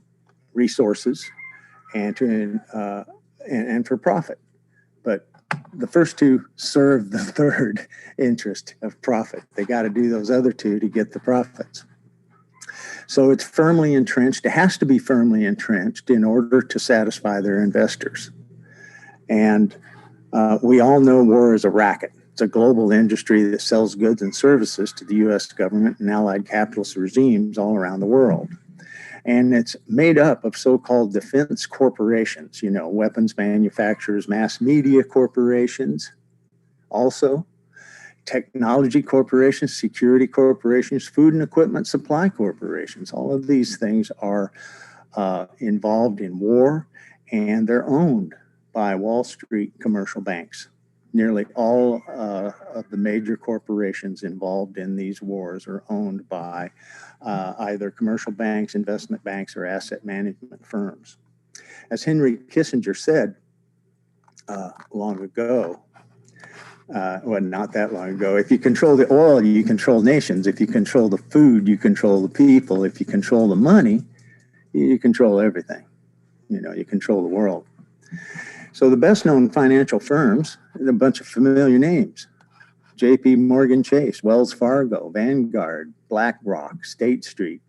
resources, and for profit. But the first two serve the third interest of profit. They got to do those other two to get the profits. So it's firmly entrenched. It has to be firmly entrenched in order to satisfy their investors. And we all know war is a racket. It's a global industry that sells goods and services to the U.S. government and allied capitalist regimes all around the world. And it's made up of so-called defense corporations, weapons manufacturers, mass media corporations, also technology corporations, security corporations, food and equipment supply corporations. All of these things are involved in war, and they're owned by Wall Street commercial banks. Nearly all of the major corporations involved in these wars are owned by either commercial banks, investment banks, or asset management firms. As Henry Kissinger said long ago, well, not that long ago, if you control the oil, you control nations. If you control the food, you control the people. If you control the money, you control everything. You control the world. So the best known financial firms, a bunch of familiar names: J.P. Morgan Chase, Wells Fargo, Vanguard, BlackRock, State Street.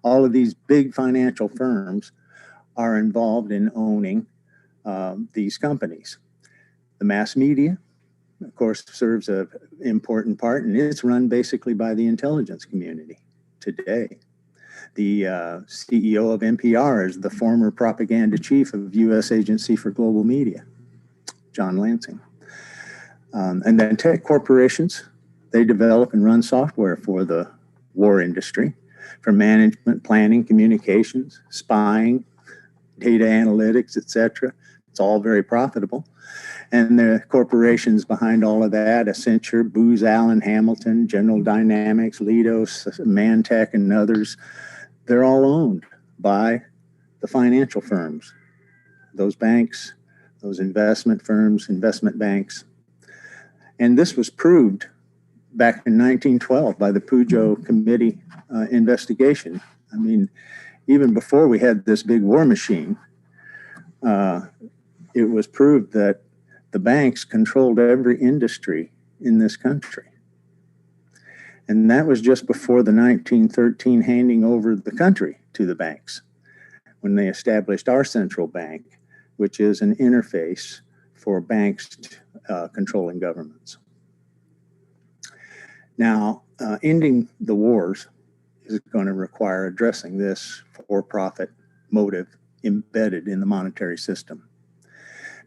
All of these big financial firms are involved in owning these companies. The mass media, of course, serves an important part, and it's run basically by the intelligence community today. The CEO of NPR is the former propaganda chief of U.S. Agency for Global Media, John Lansing. And then tech corporations, They develop and run software for the war industry, for management, planning, communications, spying, data analytics, etc. It's all very profitable. And the corporations behind all of that, Accenture, Booz Allen Hamilton, General Dynamics, Leidos, Mantech, and others, they're all owned by the financial firms, those banks, those investment firms, investment banks. And this was proved back in 1912 by the Pujo Committee investigation. I mean, even before we had this big war machine, it was proved that the banks controlled every industry in this country. And that was just before the 1913 handing over the country to the banks, when they established our central bank, which is an interface for banks controlling governments. Now, ending the wars is going to require addressing this for-profit motive embedded in the monetary system.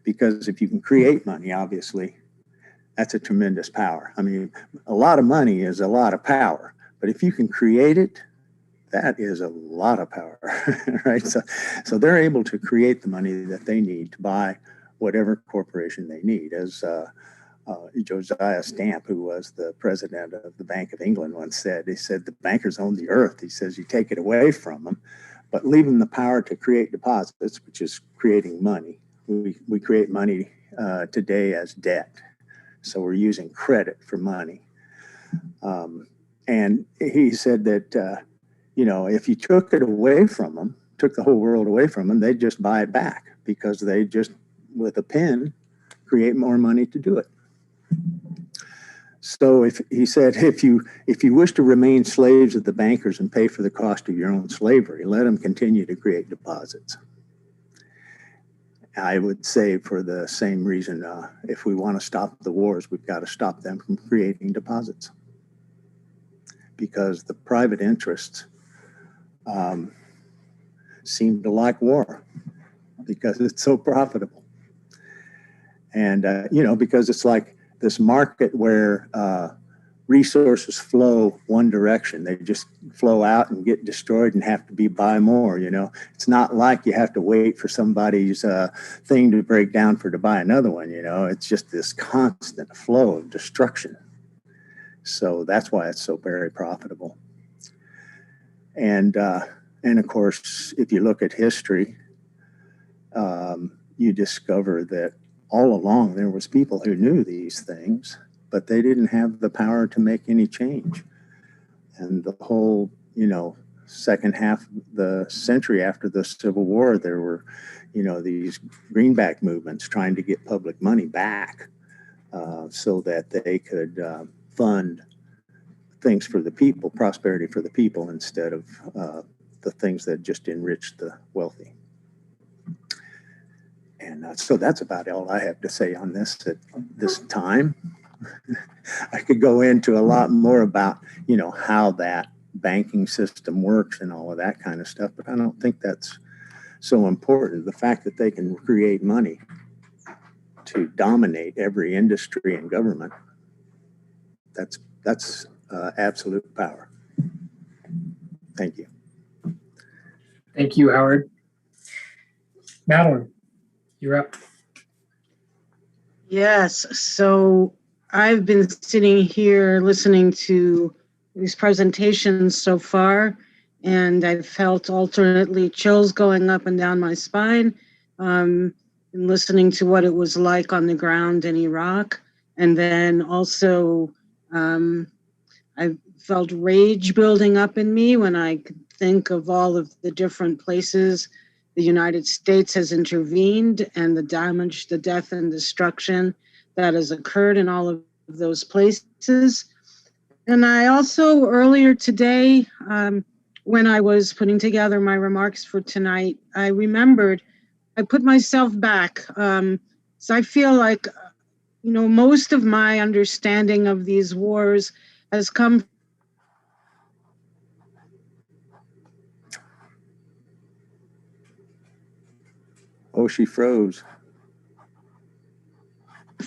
Because if you can create money, obviously, that's a tremendous power. I mean, a lot of money is a lot of power, but if you can create it, that is a lot of power, right? So they're able to create the money that they need to buy whatever corporation they need. As Josiah Stamp, who was the president of the Bank of England, once said, he said, the bankers own the earth. He says, you take it away from them, but leave them the power to create deposits, which is creating money. We create money today as debt. So we're using credit for money. And he said that, if you took it away from them, took the whole world away from them, they'd just buy it back because they just, with a pen, create more money to do it. So he said, if you wish to remain slaves of the bankers and pay for the cost of your own slavery, let them continue to create deposits. I would say for the same reason, if we want to stop the wars, we've got to stop them from creating deposits, because the private interests seem to like war because it's so profitable. And, because it's like this market where resources flow one direction. They just flow out and get destroyed and have to buy more, It's not like you have to wait for somebody's thing to break down to buy another one, It's just this constant flow of destruction. So that's why it's so very profitable. And of course, if you look at history, you discover that all along there was people who knew these things, but they didn't have the power to make any change. And the whole, second half of the century after the Civil War, there were, these greenback movements trying to get public money back so that they could fund things for the people, prosperity for the people, instead of the things that just enriched the wealthy. And so that's about all I have to say on this at this time. I could go into a lot more about, how that banking system works and all of that kind of stuff, but I don't think that's so important. The fact that they can create money to dominate every industry and government, that's absolute power. Thank you. Thank you, Howard. Madelyn, you're up. Yes, so I've been sitting here listening to these presentations so far, and I've felt alternately chills going up and down my spine, and listening to what it was like on the ground in Iraq. And then also I felt rage building up in me when I could think of all of the different places the United States has intervened and the damage, the death and destruction that has occurred in all of those places. And I also earlier today, when I was putting together my remarks for tonight, I remembered, I put myself back. So I feel like, most of my understanding of these wars has come Oh, she froze.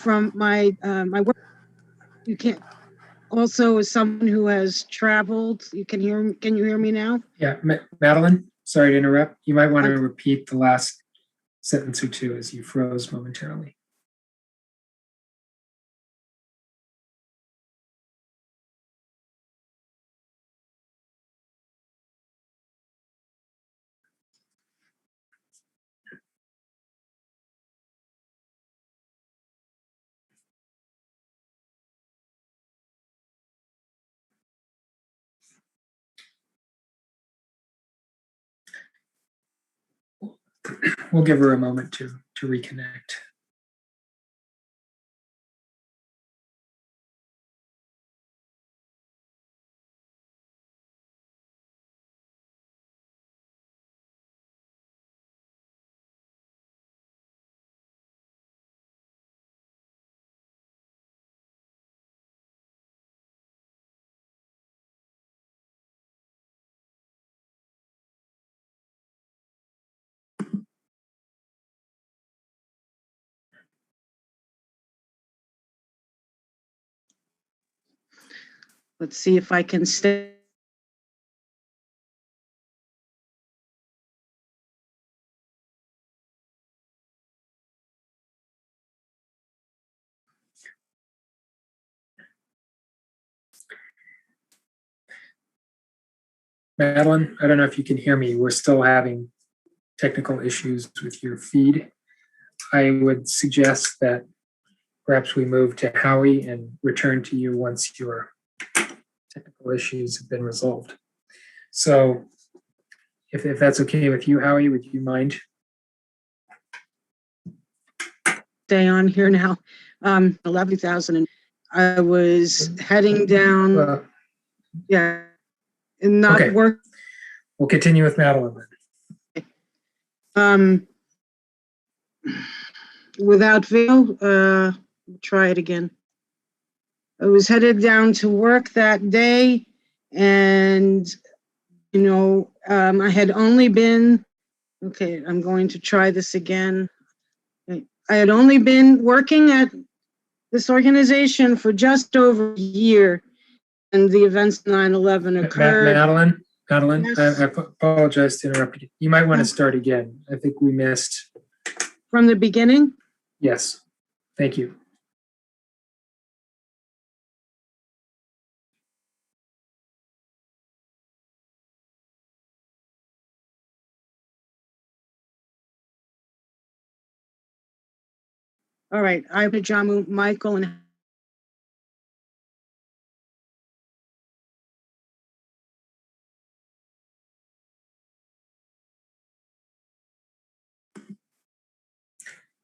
from my work. You can't. Also, as someone who has traveled, can you hear me now? Yeah, Madeline, sorry to interrupt. You might want to repeat the last sentence or two as you froze momentarily. We'll give her a moment to reconnect. Let's see if I can stay. Madeline, I don't know if you can hear me. We're still having technical issues with your feed. I would suggest that perhaps we move to Howie and return to you once your technical issues have been resolved. So if that's okay with you, Howie, would you mind? Stay on here now. 11,000. And I was heading down. Yeah. And not okay. work. We'll continue with Madeline then. Without video, try it again. I was headed down to work that day, and I had only been, okay, I'm going to try this again. I had only been working at this organization for just over a year, and the events 9/11 occurred. Madeline, yes. I apologize to interrupt you. You might want to start again. I think we missed. From the beginning? Yes, thank you. All right, I have Ajamu, Michael, and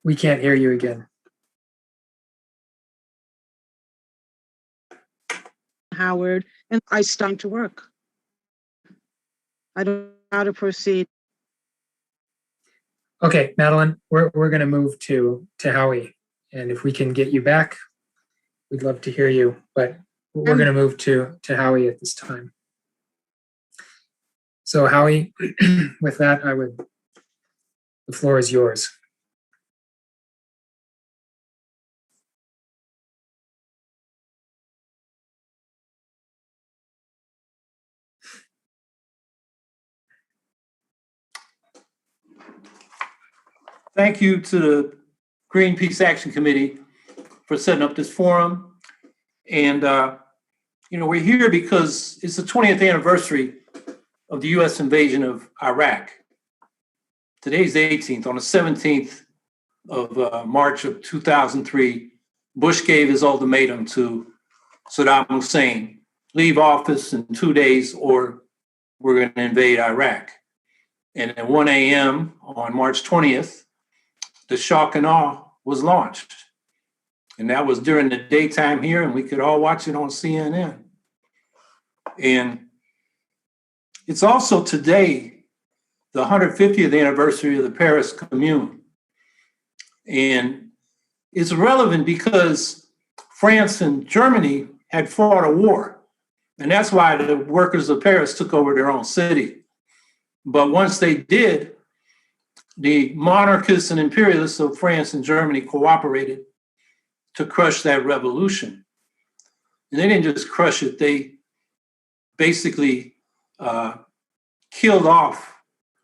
we can't hear you again. Howard, and I started to work. I don't know how to proceed. Okay, Madeline, we're going to move to Howie, and if we can get you back, we'd love to hear you. But we're going to move to Howie at this time. So Howie, with that, the floor is yours. Thank you to the Greenpeace Action Committee for setting up this forum. And, we're here because it's the 20th anniversary of the U.S. invasion of Iraq. Today's the 18th. On the 17th of March of 2003, Bush gave his ultimatum to Saddam Hussein, leave office in 2 days or we're going to invade Iraq. And at 1 a.m. on March 20th, the shock and awe was launched. And that was during the daytime here, and we could all watch it on CNN. And it's also today the 150th anniversary of the Paris Commune. And it's relevant because France and Germany had fought a war. And that's why the workers of Paris took over their own city. But once they did, the monarchists and imperialists of France and Germany cooperated to crush that revolution. And they didn't just crush it, they basically killed off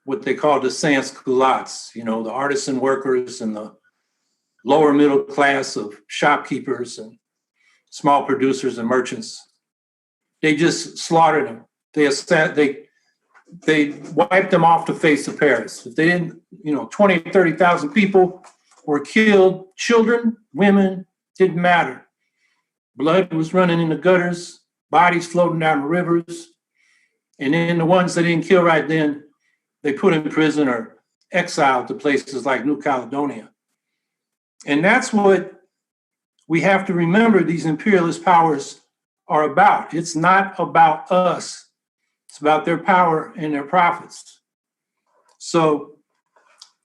what they called the sans-culottes, the artisan workers and the lower middle class of shopkeepers and small producers and merchants. They just slaughtered them. They wiped them off the face of Paris. If they didn't, 20, 30,000 people were killed. Children, women, didn't matter. Blood was running in the gutters, bodies floating down the rivers. And then the ones they didn't kill right then, they put in prison or exiled to places like New Caledonia. And that's what we have to remember these imperialist powers are about. It's not about us. It's about their power and their profits. So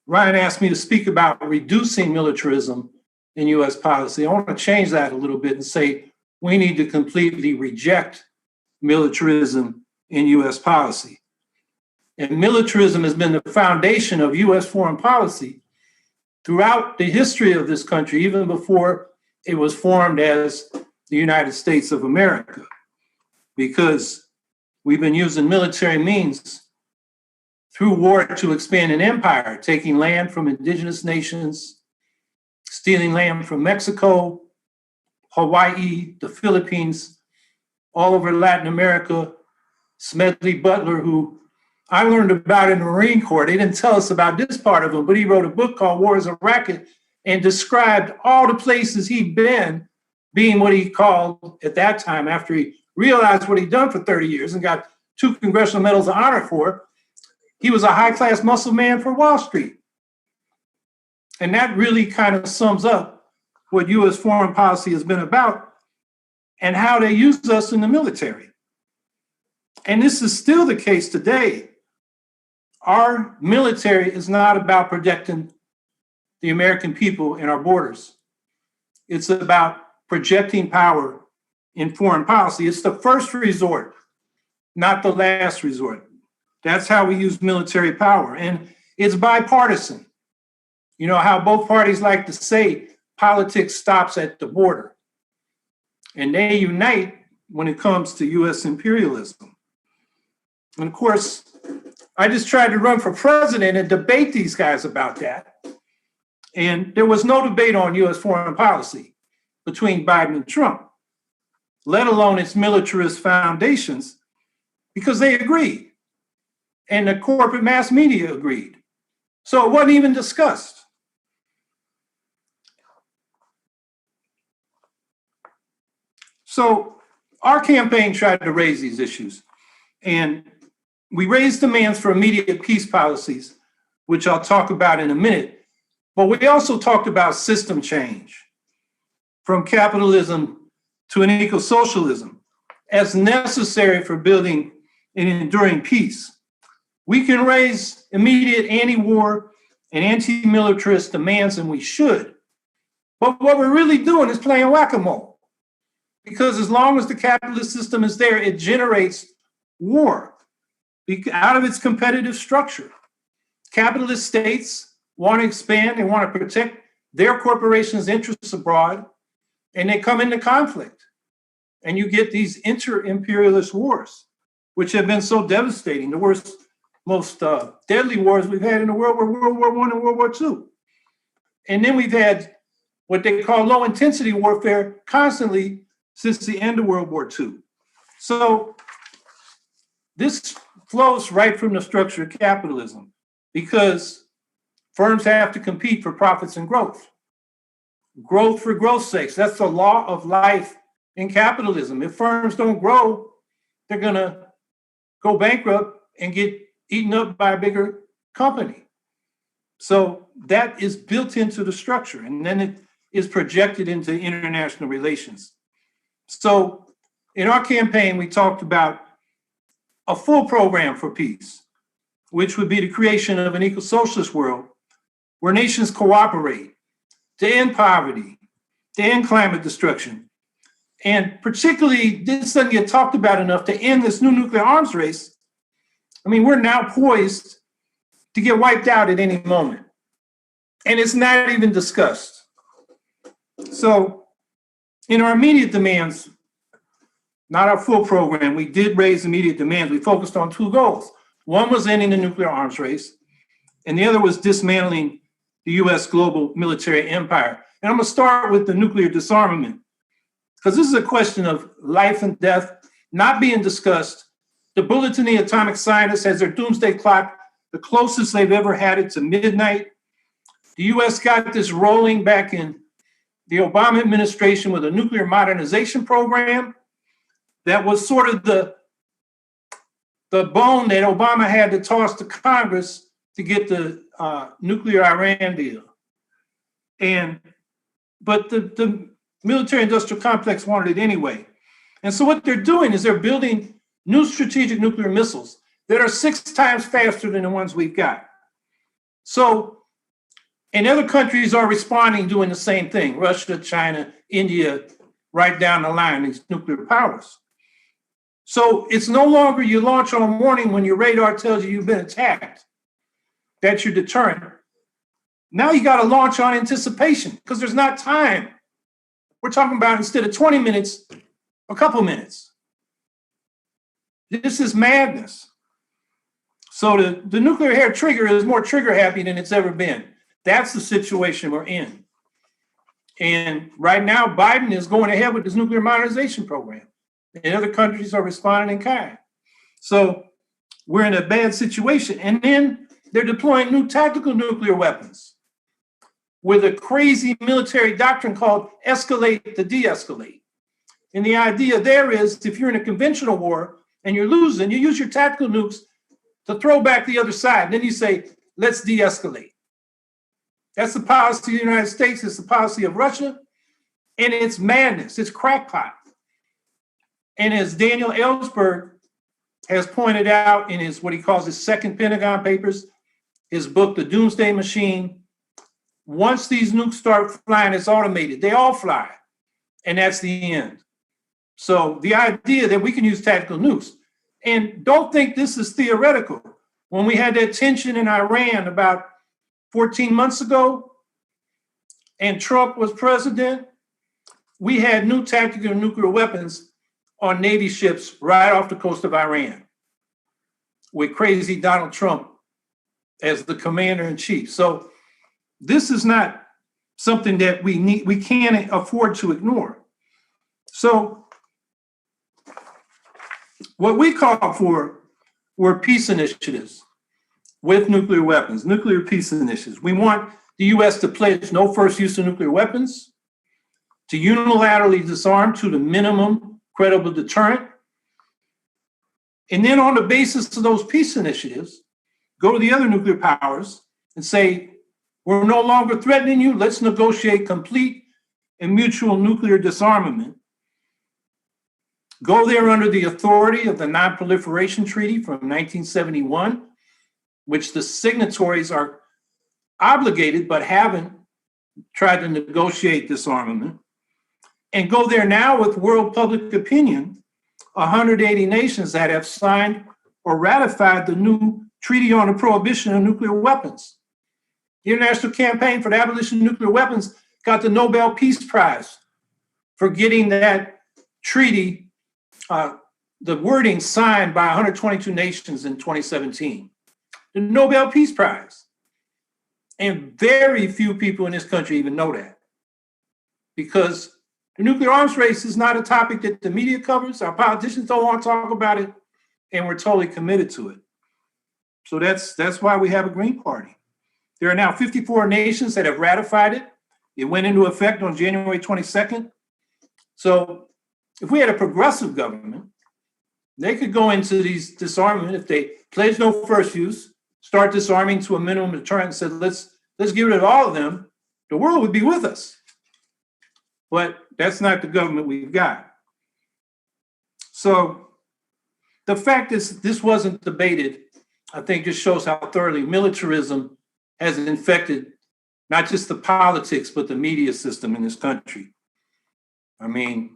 Ryan asked me to speak about reducing militarism in US policy. I want to change that a little bit and say we need to completely reject militarism in US policy. And militarism has been the foundation of US foreign policy throughout the history of this country, even before it was formed as the United States of America, because we've been using military means through war to expand an empire, taking land from indigenous nations, stealing land from Mexico, Hawaii, the Philippines, all over Latin America. Smedley Butler, who I learned about in the Marine Corps, they didn't tell us about this part of him, but he wrote a book called War is a Racket and described all the places he'd been, being what he called at that time, after he realized what he'd done for 30 years and got 2 Congressional Medals of Honor for, he was a high-class muscle man for Wall Street. And that really kind of sums up what U.S. foreign policy has been about and how they use us in the military. And this is still the case today. Our military is not about protecting the American people and our borders. It's about projecting power in foreign policy. It's the first resort, not the last resort. That's how we use military power. And it's bipartisan. You know how both parties like to say politics stops at the border. And they unite when it comes to US imperialism. And of course, I just tried to run for president and debate these guys about that. And there was no debate on US foreign policy between Biden and Trump, let alone its militarist foundations, because they agreed. And the corporate mass media agreed. So it wasn't even discussed. So our campaign tried to raise these issues. And we raised demands for immediate peace policies, which I'll talk about in a minute. But we also talked about system change, from capitalism to an eco-socialism, as necessary for building an enduring peace. We can raise immediate anti-war and anti-militarist demands, and we should. But what we're really doing is playing whack-a-mole. Because as long as the capitalist system is there, it generates war out of its competitive structure. Capitalist states want to expand, they want to protect their corporations' interests abroad, and they come into conflict. And you get these inter-imperialist wars, which have been so devastating. The worst, most deadly wars we've had in the world were World War I and World War II. And then we've had what they call low-intensity warfare constantly since the end of World War II. So this flows right from the structure of capitalism, because firms have to compete for profits and growth. Growth for growth's sake. That's the law of life in capitalism. If firms don't grow, they're going to go bankrupt and get eaten up by a bigger company. So that is built into the structure, and then it is projected into international relations. So in our campaign, we talked about a full program for peace, which would be the creation of an eco-socialist world where nations cooperate to end poverty, to end climate destruction. And particularly, this doesn't get talked about enough, to end this new nuclear arms race. I mean, we're now poised to get wiped out at any moment. And it's not even discussed. So in our immediate demands, not our full program, we did raise immediate demands. We focused on two goals. One was ending the nuclear arms race, and the other was dismantling the US global military empire. And I'm gonna start with the nuclear disarmament, because this is a question of life and death not being discussed. The Bulletin of the Atomic Scientist has their doomsday clock, the closest they've ever had it to midnight. The US got this rolling back in the Obama administration with a nuclear modernization program that was sort of the bone that Obama had to toss to Congress to get the nuclear Iran deal. But the military industrial complex wanted it anyway. And so what they're doing is they're building new strategic nuclear missiles that are 6 times faster than the ones we've got. So, and other countries are responding, doing the same thing. Russia, China, India, right down the line, these nuclear powers. So it's no longer you launch on a morning when your radar tells you you've been attacked. That's your deterrent. Now you got to launch on anticipation because there's not time. We're talking about instead of 20 minutes, a couple minutes. This is madness. So the nuclear hair trigger is more trigger happy than it's ever been. That's the situation we're in. And right now, Biden is going ahead with this nuclear modernization program. And other countries are responding in kind. So we're in a bad situation. And then they're deploying new tactical nuclear weapons with a crazy military doctrine called escalate to de-escalate. And the idea there is if you're in a conventional war and you're losing, you use your tactical nukes to throw back the other side. And then you say, let's de-escalate. That's the policy of the United States. It's the policy of Russia. And it's madness. It's crackpot. And as Daniel Ellsberg has pointed out in his, what he calls his second Pentagon Papers, his book, The Doomsday Machine, once these nukes start flying, it's automated. They all fly. And that's the end. So the idea that we can use tactical nukes, and don't think this is theoretical. When we had that tension in Iran about 14 months ago, and Trump was president, we had new tactical nuclear weapons on Navy ships right off the coast of Iran with crazy Donald Trump as the commander in chief. So this is not something that we can't afford to ignore. So what we called for were peace initiatives with nuclear weapons, nuclear peace initiatives. We want the US to pledge no first use of nuclear weapons, to unilaterally disarm to the minimum credible deterrent. And then on the basis of those peace initiatives, go to the other nuclear powers and say, we're no longer threatening you. Let's negotiate complete and mutual nuclear disarmament. Go there under the authority of the Non-Proliferation Treaty from 1971, which the signatories are obligated but haven't tried to negotiate disarmament. And go there now with world public opinion, 180 nations that have signed or ratified the new Treaty on the Prohibition of Nuclear Weapons. The International Campaign for the Abolition of Nuclear Weapons got the Nobel Peace Prize for getting that treaty, the wording signed by 122 nations in 2017. The Nobel Peace Prize. And very few people in this country even know that. Because the nuclear arms race is not a topic that the media covers. Our politicians don't want to talk about it, and we're totally committed to it. So that's why we have a Green Party. There are now 54 nations that have ratified it. It went into effect on January 22nd. So if we had a progressive government, they could go into these disarmament if they pledge no first use, start disarming to a minimum deterrent and said, let's get rid of all of them, the world would be with us. But that's not the government we've got. So the fact is this wasn't debated, I think just shows how thoroughly militarism has infected not just the politics, but the media system in this country. I mean,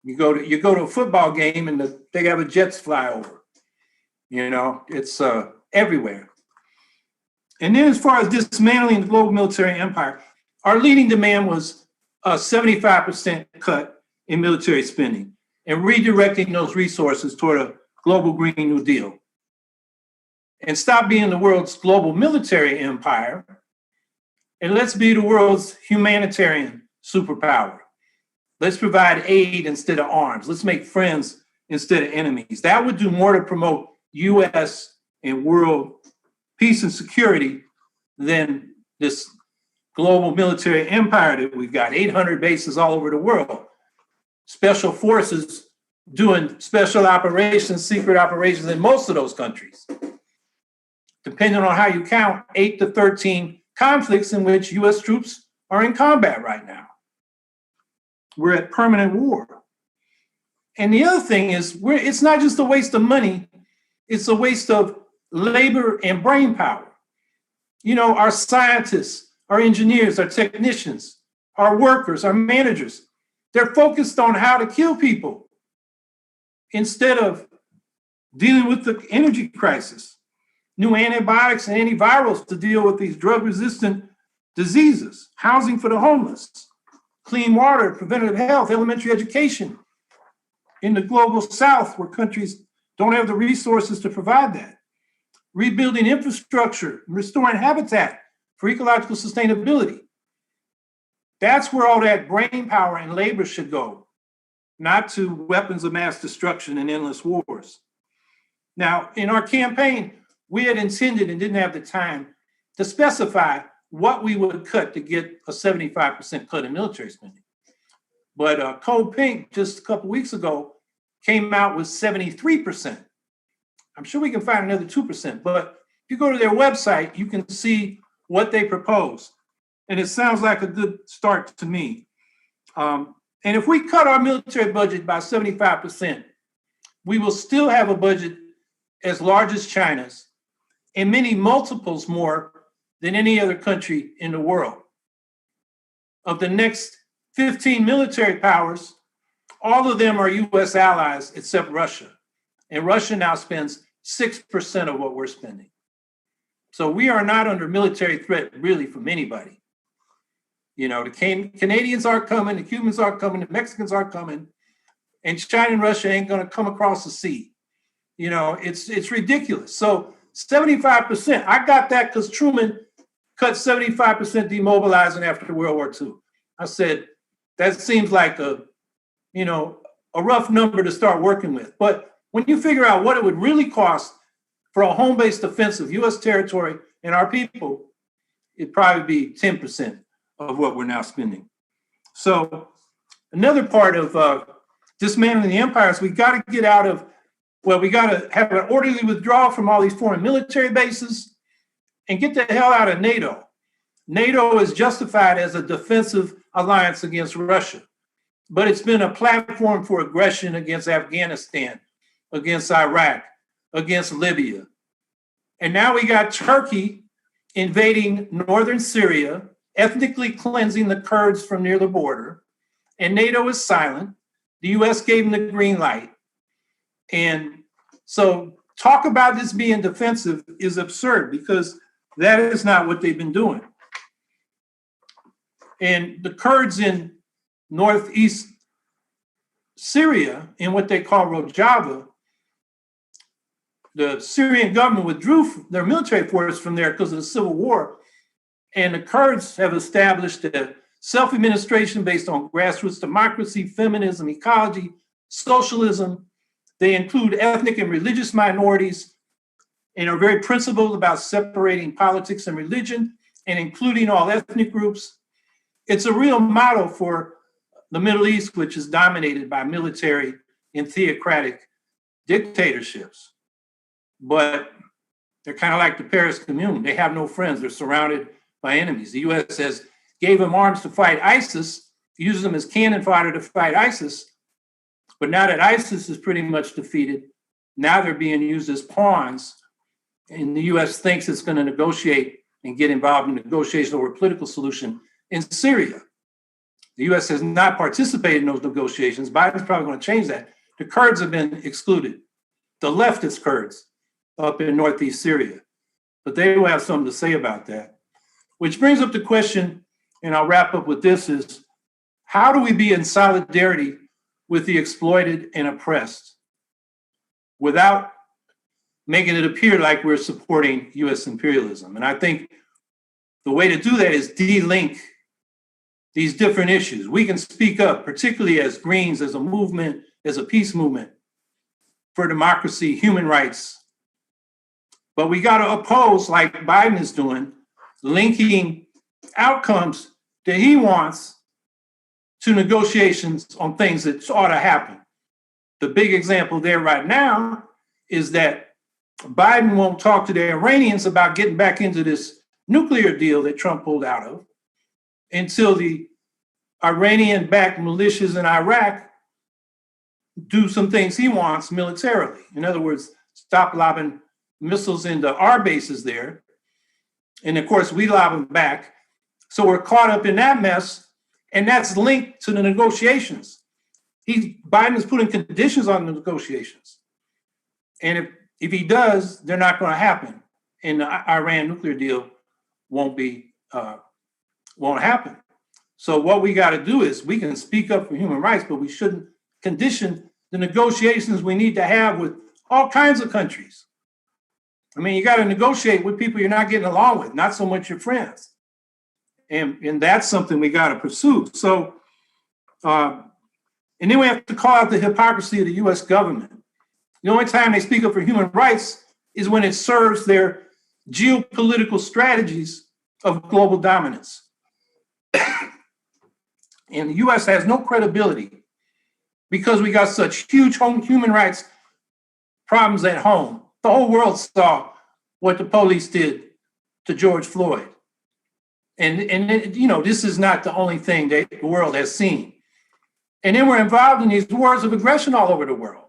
you go to a football game and they have a jets fly over. You know, it's everywhere. And then as far as dismantling the global military empire, our leading demand was a 75% cut in military spending. and redirecting those resources toward a global Green New Deal. And stop being the world's global military empire, and let's be the world's humanitarian superpower. Let's provide aid instead of arms. Let's make friends instead of enemies. That would do more to promote US and world peace and security than this global military empire that we've got, 800 bases all over the world. Special forces doing special operations, secret operations in most of those countries. Depending on how you count, 8 to 13 conflicts in which US troops are in combat right now. We're at permanent war. And the other thing is, it's not just a waste of money, it's a waste of labor and brain power. You know, our scientists, our engineers, our technicians, our workers, our managers, they're focused on how to kill people instead of dealing with the energy crisis, new antibiotics and antivirals to deal with these drug-resistant diseases, housing for the homeless, clean water, preventative health, elementary education in the global South where countries don't have the resources to provide that, rebuilding infrastructure, restoring habitat for ecological sustainability. That's where all that brain power and labor should go, not to weapons of mass destruction and endless wars. Now, in our campaign, we had intended and didn't have the time to specify what we would cut to get a 75% cut in military spending. But Code Pink, just a couple weeks ago, came out with 73%. I'm sure we can find another 2%, but if you go to their website, you can see what they proposed. And it sounds like a good start to me. And if we cut our military budget by 75%, we will still have a budget as large as China's and many multiples more than any other country in the world. Of the next 15 military powers, all of them are US allies except Russia. And Russia now spends 6% of what we're spending. So we are not under military threat really from anybody. You know, the Canadians are coming, the Cubans are coming, the Mexicans are coming, and China and Russia ain't gonna come across the sea. You know, it's ridiculous. So 75%, I got that because Truman cut 75% demobilizing after World War II. I said, that seems like a rough number to start working with. But when you figure out what it would really cost for a home-based defense of US territory and our people, it'd probably be 10% of what we're now spending. So another part of dismantling the empire is we got to get out of, we got to have an orderly withdrawal from all these foreign military bases and get the hell out of NATO. NATO is justified as a defensive alliance against Russia, but it's been a platform for aggression against Afghanistan, against Iraq, against Libya. And now we got Turkey invading northern Syria, ethnically cleansing the Kurds from near the border, and NATO is silent. The US gave them the green light. And so talk about this being defensive is absurd because that is not what they've been doing. And the Kurds in northeast Syria, in what they call Rojava, the Syrian government withdrew their military forces from there because of the civil war. And the Kurds have established a self-administration based on grassroots democracy, feminism, ecology, socialism. They include ethnic and religious minorities and are very principled about separating politics and religion and including all ethnic groups. It's a real model for the Middle East, which is dominated by military and theocratic dictatorships. But they're kind of like the Paris Commune. They have no friends. They're surrounded by enemies. The US gave them arms to fight ISIS, used them as cannon fodder to fight ISIS. But now that ISIS is pretty much defeated, now they're being used as pawns. And the US thinks it's going to negotiate and get involved in negotiations over a political solution in Syria. The US has not participated in those negotiations. Biden's probably going to change that. The Kurds have been excluded, the leftist Kurds up in northeast Syria. But they will have something to say about that. Which brings up the question, and I'll wrap up with this, is how do we be in solidarity with the exploited and oppressed without making it appear like we're supporting US imperialism. And I think the way to do that is de-link these different issues. We can speak up, particularly as Greens, as a movement, as a peace movement for democracy, human rights. But we got to oppose, like Biden is doing, linking outcomes that he wants to negotiations on things that ought to happen. The big example there right now is that Biden won't talk to the Iranians about getting back into this nuclear deal that Trump pulled out of until the Iranian-backed militias in Iraq do some things he wants militarily. In other words, stop lobbing missiles into our bases there. And of course, we lob them back. So we're caught up in that mess, and that's linked to the negotiations. Biden is putting conditions on the negotiations. And if he does, they're not going to happen. And the Iran nuclear deal won't happen. So what we got to do is we can speak up for human rights, but we shouldn't condition the negotiations we need to have with all kinds of countries. I mean, you got to negotiate with people you're not getting along with, not so much your friends. And that's something we got to pursue. So, and then we have to call out the hypocrisy of the US government. The only time they speak up for human rights is when it serves their geopolitical strategies of global dominance. And the US has no credibility because we got such huge human rights problems at home. The whole world saw what the police did to George Floyd. And you know, this is not the only thing that the world has seen. And then we're involved in these wars of aggression all over the world.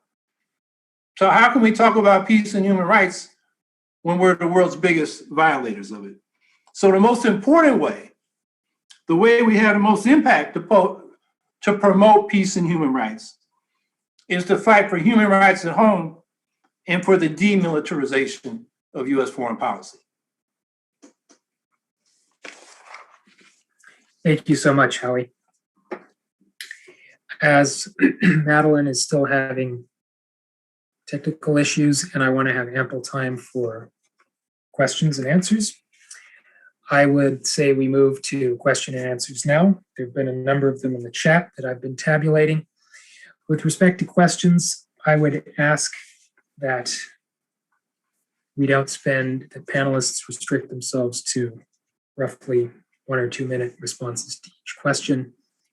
So how can we talk about peace and human rights when we're the world's biggest violators of it? So the most important way, the way we have the most impact to promote peace and human rights is to fight for human rights at home and for the demilitarization of US foreign policy. Thank you so much, Howie. As Madeline is still having technical issues and I want to have ample time for questions and answers, I would say we move to question and answers now. There have been a number of them in the chat that I've been tabulating. With respect to questions, I would ask that the panelists restrict themselves to roughly 1 or 2 minute responses to each question,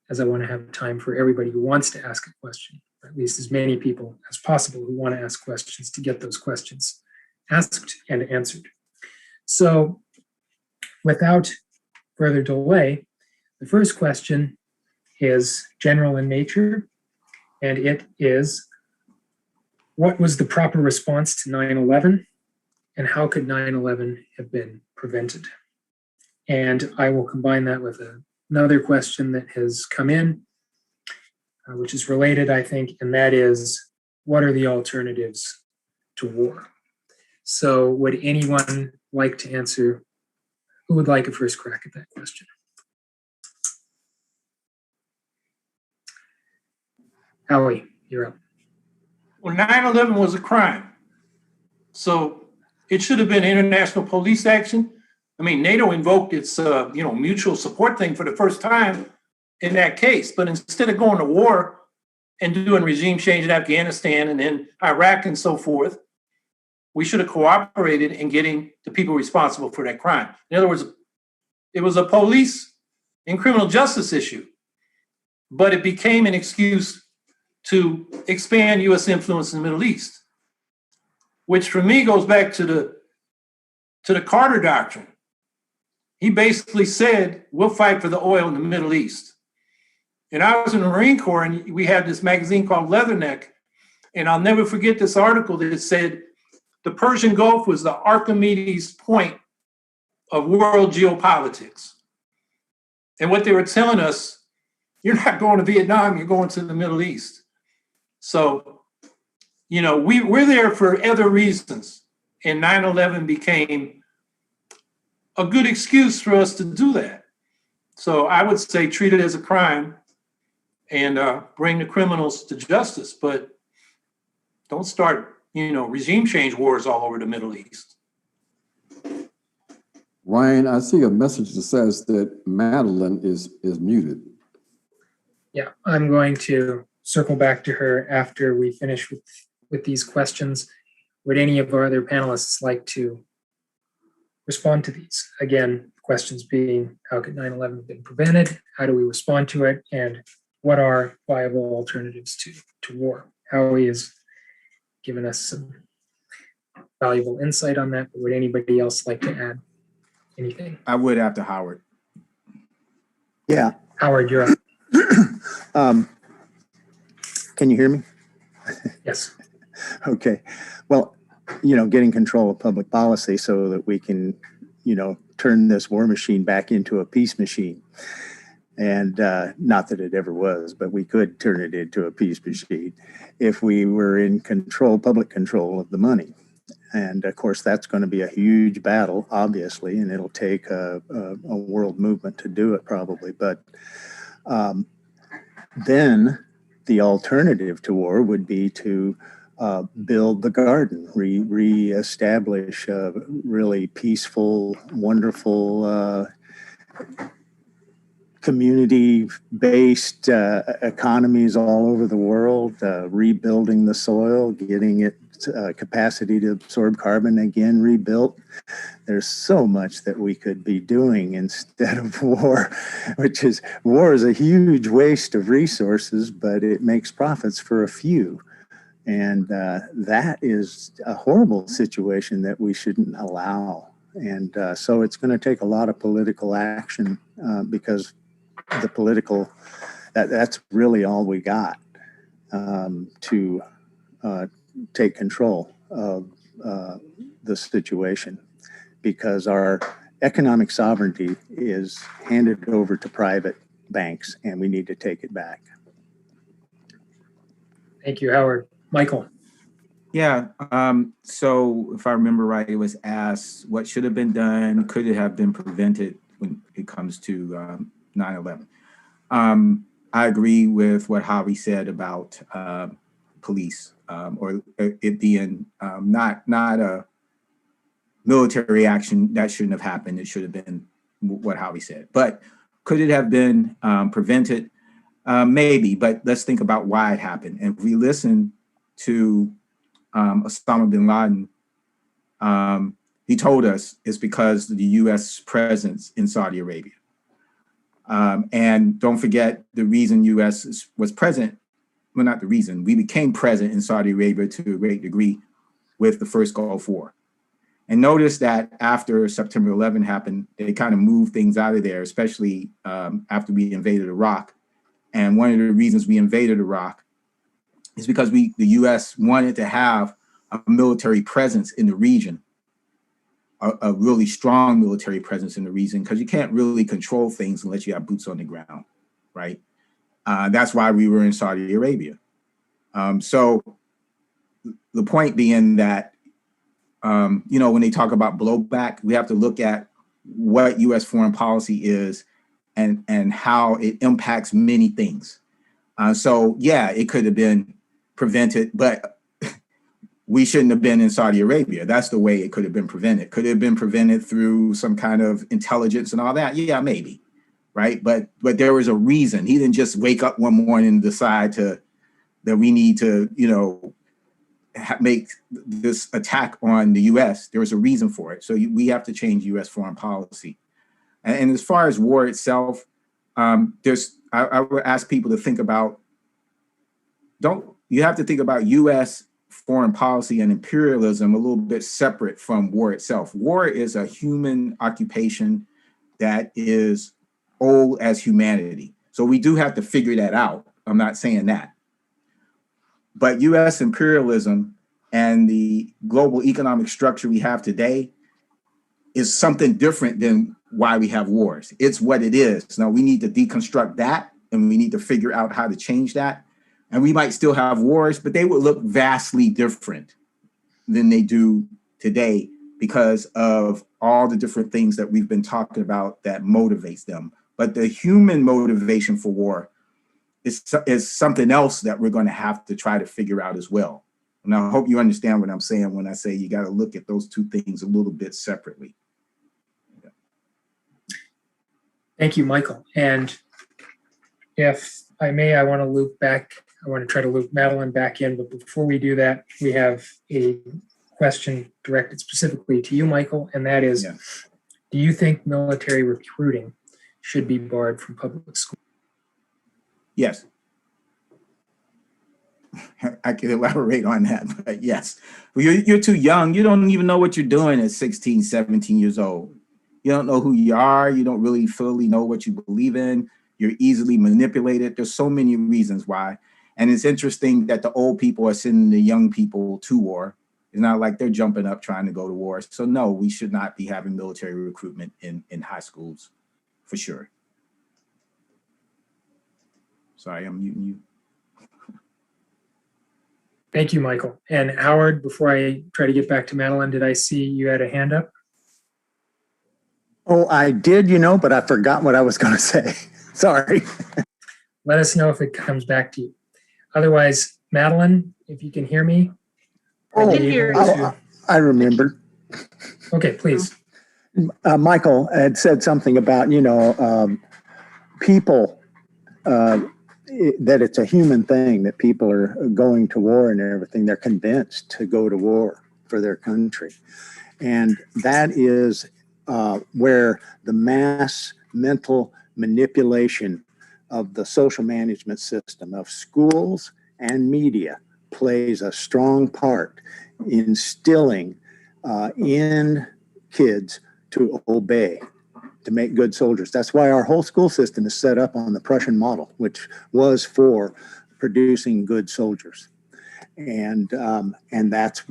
as I want to have time for everybody who wants to ask a question, or at least as many people as possible who want to ask questions to get those questions asked and answered. So without further delay, the first question is general in nature, and it is, what was the proper response to 9/11, and how could 9/11 have been prevented? And I will combine that with another question that has come in, which is related, I think, and that is, what are the alternatives to war? So would anyone like to answer? Who would like a first crack at that question? Howie, you're up. Well, 9/11 was a crime. So it should have been international police action. I mean, NATO invoked its mutual support thing for the first time in that case. But instead of going to war and doing regime change in Afghanistan and then Iraq and so forth, we should have cooperated in getting the people responsible for that crime. In other words, it was a police and criminal justice issue, but it became an excuse to expand US influence in the Middle East, which for me goes back to the Carter Doctrine. He basically said, we'll fight for the oil in the Middle East. And I was in the Marine Corps, and we had this magazine called Leatherneck, and I'll never forget this article that said the Persian Gulf was the Archimedes point of world geopolitics. And what they were telling us, you're not going to Vietnam, you're going to the Middle East. So, you know, we're there for other reasons. And 9/11 became a good excuse for us to do that. So I would say treat it as a crime and bring the criminals to justice, but don't start, regime change wars all over the Middle East. Ryan, I see a message that says that Madeline is muted. Yeah, I'm going to circle back to her after we finish with these questions. Would any of our other panelists like to respond to these? Again, questions being, how could 9/11 have been prevented? How do we respond to it? And what are viable alternatives to war? Howie has given us some valuable insight on that, but would anybody else like to add anything? I would after Howard. Yeah. Howard, you're up. Can you hear me? Yes. Okay. Well, getting control of public policy so that we can, turn this war machine back into a peace machine. And not that it ever was, but we could turn it into a peace machine if we were in public control of the money. And of course, that's going to be a huge battle, obviously, and it'll take a world movement to do it probably. But then the alternative to war would be to build the garden, reestablish really peaceful, wonderful, community-based economies all over the world, rebuilding the soil, getting it capacity to absorb carbon again rebuilt. There's so much that we could be doing instead of war, war is a huge waste of resources, but it makes profits for a few. And that is a horrible situation that we shouldn't allow. And so it's going to take a lot of political action because that's really all we got to take control of the situation, because our economic sovereignty is handed over to private banks and we need to take it back. Thank you, Howard. Michael. Yeah. So if I remember right, it was asked what should have been done, could it have been prevented when it comes to 9/11. I agree with what Howie said about police or it being not a military action that shouldn't have happened. It should have been what Howie said. But could it have been prevented? Maybe, but let's think about why it happened. And if we listen to Osama bin Laden, he told us it's because of the U.S. presence in Saudi Arabia. And don't forget the reason U.S. was present, well, not the reason, we became present in Saudi Arabia to a great degree with the first Gulf War. And notice that after September 11 happened, they kind of moved things out of there, especially after we invaded Iraq. And one of the reasons we invaded Iraq is because the U.S. wanted to have a military presence in the region, a really strong military presence in the region, because you can't really control things unless you have boots on the ground, right? That's why we were in Saudi Arabia. So the point being that, when they talk about blowback, we have to look at what U.S. foreign policy is and how it impacts many things. So yeah, it could have been prevented, but we shouldn't have been in Saudi Arabia. That's the way it could have been prevented. Could it have been prevented through some kind of intelligence and all that? Yeah, maybe, right? But there was a reason. He didn't just wake up one morning and decide that we need to, make this attack on the U.S. There was a reason for it. So we have to change U.S. foreign policy. And as far as war itself, I would ask people to think about, you have to think about U.S. foreign policy and imperialism a little bit separate from war itself. War is a human occupation that is old as humanity. So we do have to figure that out. I'm not saying that. But U.S. imperialism and the global economic structure we have today is something different than why we have wars. It's what it is. Now we need to deconstruct that, and we need to figure out how to change that. And we might still have wars, but they would look vastly different than they do today because of all the different things that we've been talking about that motivates them. But the human motivation for war is something else that we're going to have to try to figure out as well. And I hope you understand what I'm saying when I say you got to look at those two things a little bit separately. Yeah. Thank you, Michael. And if I may, I want to try to loop Madelyn back in, but before we do that, we have a question directed specifically to you, Michael, and that is, do you think military recruiting should be barred from public school? Yes. I can elaborate on that, but yes. You're too young. You don't even know what you're doing at 16, 17 years old. You don't know who you are. You don't really fully know what you believe in. You're easily manipulated. There's so many reasons why. And it's interesting that the old people are sending the young people to war. It's not like they're jumping up trying to go to war. So no, we should not be having military recruitment in high schools, for sure. Sorry, I'm muting you. Thank you, Michael. And Howard, before I try to get back to Madelyn, did I see you had a hand up? Oh, I did, but I forgot what I was going to say. Sorry. Let us know if it comes back to you. Otherwise, Madelyn, if you can hear me. I can hear you. I remember. Okay, please. Michael had said something about, people, that it's a human thing that people are going to war and everything. They're convinced to go to war for their country. And that is where the mass mental manipulation of the social management system of schools and media plays a strong part in instilling in kids to obey, to make good soldiers. That's why our whole school system is set up on the Prussian model, which was for producing good soldiers. And that's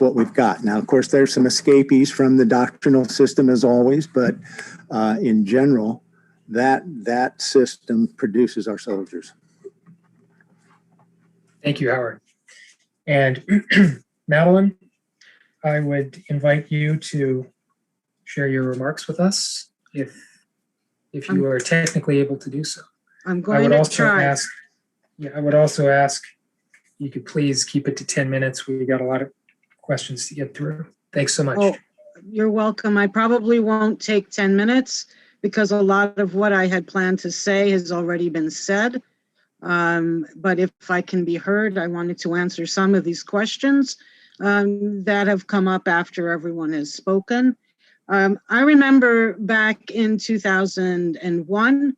what we've got. Now, of course, there's some escapees from the doctrinal system as always, but in general, that system produces our soldiers. Thank you, Howard. And Madelyn, I would invite you to share your remarks with us if you are technically able to do so. I'm going to try. I would also ask you could please keep it to 10 minutes. We got a lot of questions to get through. Thanks so much. Oh, you're welcome. I probably won't take 10 minutes because a lot of what I had planned to say has already been said. But if I can be heard, I wanted to answer some of these questions that have come up after everyone has spoken. I remember back in 2001,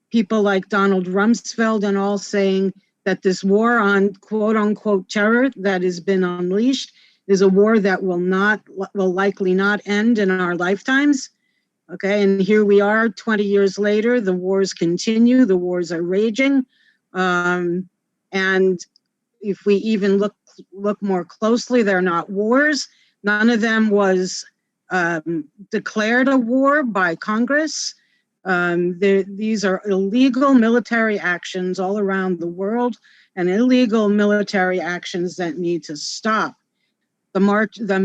people like Donald Rumsfeld and all saying that this war on quote unquote terror that has been unleashed is a war that will likely not end in our lifetimes. Okay, and here we are 20 years later, the wars continue, the wars are raging. And if we even look more closely, they're not wars. None of them was declared a war by Congress. These are illegal military actions all around the world and illegal military actions that need to stop. The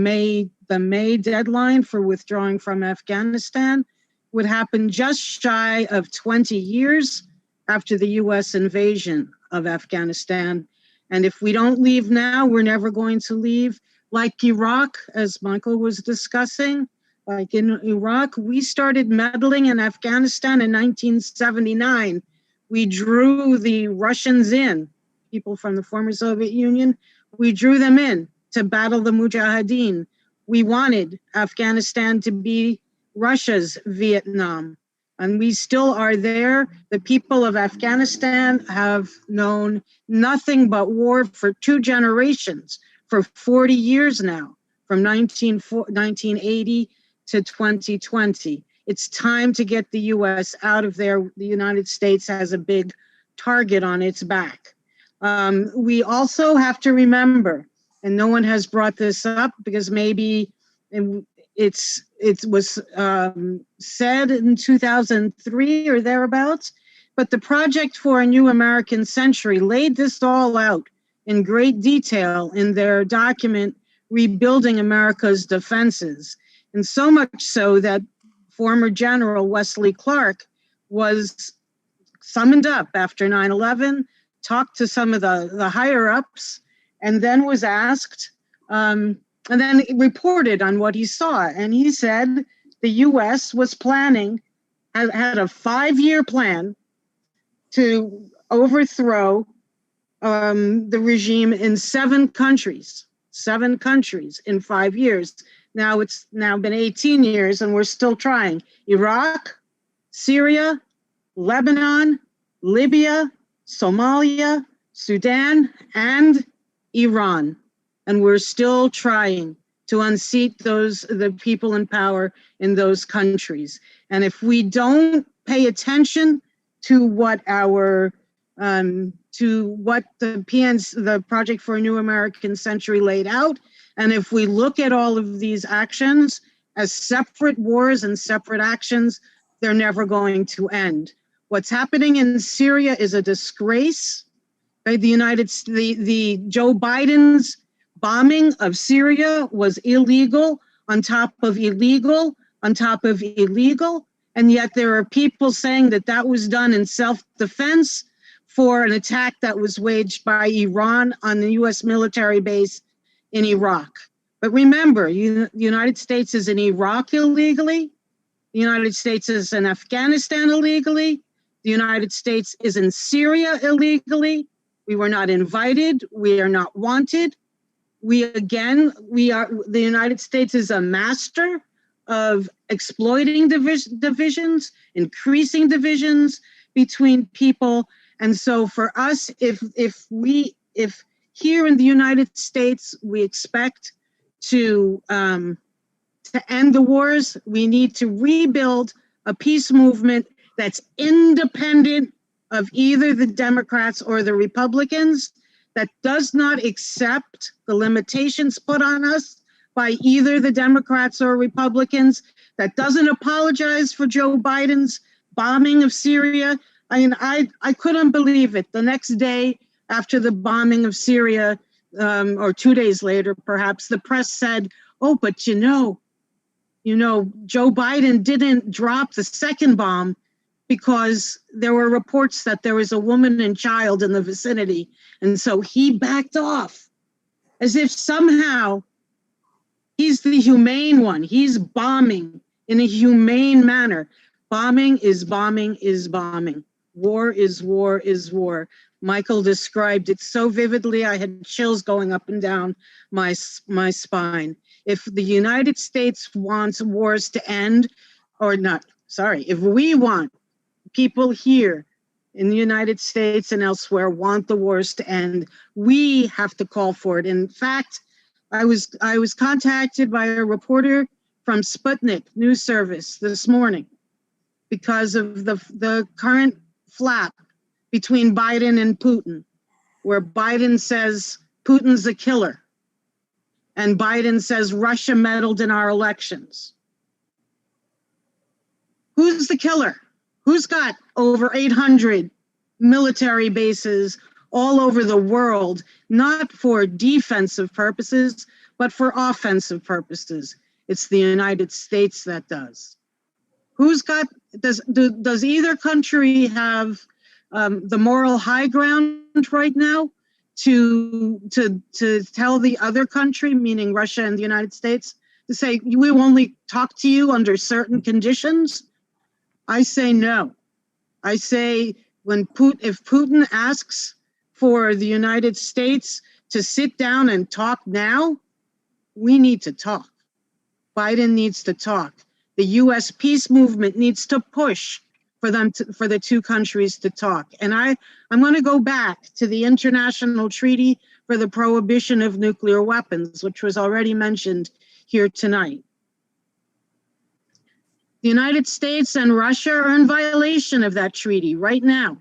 May deadline for withdrawing from Afghanistan would happen just shy of 20 years after the US invasion of Afghanistan. And if we don't leave now, we're never going to leave. Like Iraq, as Michael was discussing, like in Iraq, we started meddling in Afghanistan in 1979. We drew the Russians in, people from the former Soviet Union, we drew them in to battle the Mujahideen. We wanted Afghanistan to be Russia's Vietnam, and we still are there. The people of Afghanistan have known nothing but war for 2 generations, for 40 years now, from 1980 to 2020. It's time to get the US out of there. The United States has a big target on its back. We also have to remember, and no one has brought this up because maybe it was said in 2003 or thereabouts, but the Project for a New American Century laid this all out in great detail in their document, Rebuilding America's Defenses. And so much so that former General Wesley Clark was summoned up after 9/11, talked to some of the higher ups, and then was asked, and then reported on what he saw. And he said the US was planning, had a 5-year plan to overthrow the regime in 7 countries in 5 years. Now it's been 18 years and we're still trying. Iraq, Syria, Lebanon, Libya, Somalia, Sudan, and Iran. And we're still trying to unseat the people in power in those countries. And if we don't pay attention to what the Project for a New American Century laid out, and if we look at all of these actions as separate wars and separate actions, they're never going to end. What's happening in Syria is a disgrace. Right? The Joe Biden's bombing of Syria was illegal on top of illegal on top of illegal. And yet there are people saying that was done in self-defense for an attack that was waged by Iran on the US military base in Iraq. But remember, the United States is in Iraq illegally. The United States is in Afghanistan illegally. The United States is in Syria illegally. We were not invited. We are not wanted. The United States is a master of exploiting divisions, increasing divisions between people. And so for us, if here in the United States, we expect to end the wars, we need to rebuild a peace movement that's independent of either the Democrats or the Republicans, that does not accept the limitations put on us by either the Democrats or Republicans, that doesn't apologize for Joe Biden's bombing of Syria. I mean, I couldn't believe it. The next day after the bombing of Syria, or 2 days later, perhaps, the press said, oh, but you know, Joe Biden didn't drop the second bomb because there were reports that there was a woman and child in the vicinity. And so he backed off, as if somehow he's the humane one. He's bombing in a humane manner. Bombing is bombing is bombing. War is war is war. Michael described it so vividly, I had chills going up and down my spine. If the United States wants wars to end, if we want, people here in the United States and elsewhere want the wars to end, we have to call for it. In fact, I was contacted by a reporter from Sputnik News Service this morning because of the current flap between Biden and Putin, where Biden says Putin's a killer and Biden says Russia meddled in our elections. Who's the killer? Who's got over 800 military bases all over the world, not for defensive purposes, but for offensive purposes? It's the United States that does. Does either country have the moral high ground right now to tell the other country, meaning Russia and the United States, to say, we will only talk to you under certain conditions? I say no. I say if Putin asks for the United States to sit down and talk now, we need to talk. Biden needs to talk. The U.S. peace movement needs to push for the two countries to talk. And I'm going to go back to the International Treaty for the Prohibition of Nuclear Weapons, which was already mentioned here tonight. The United States and Russia are in violation of that treaty right now.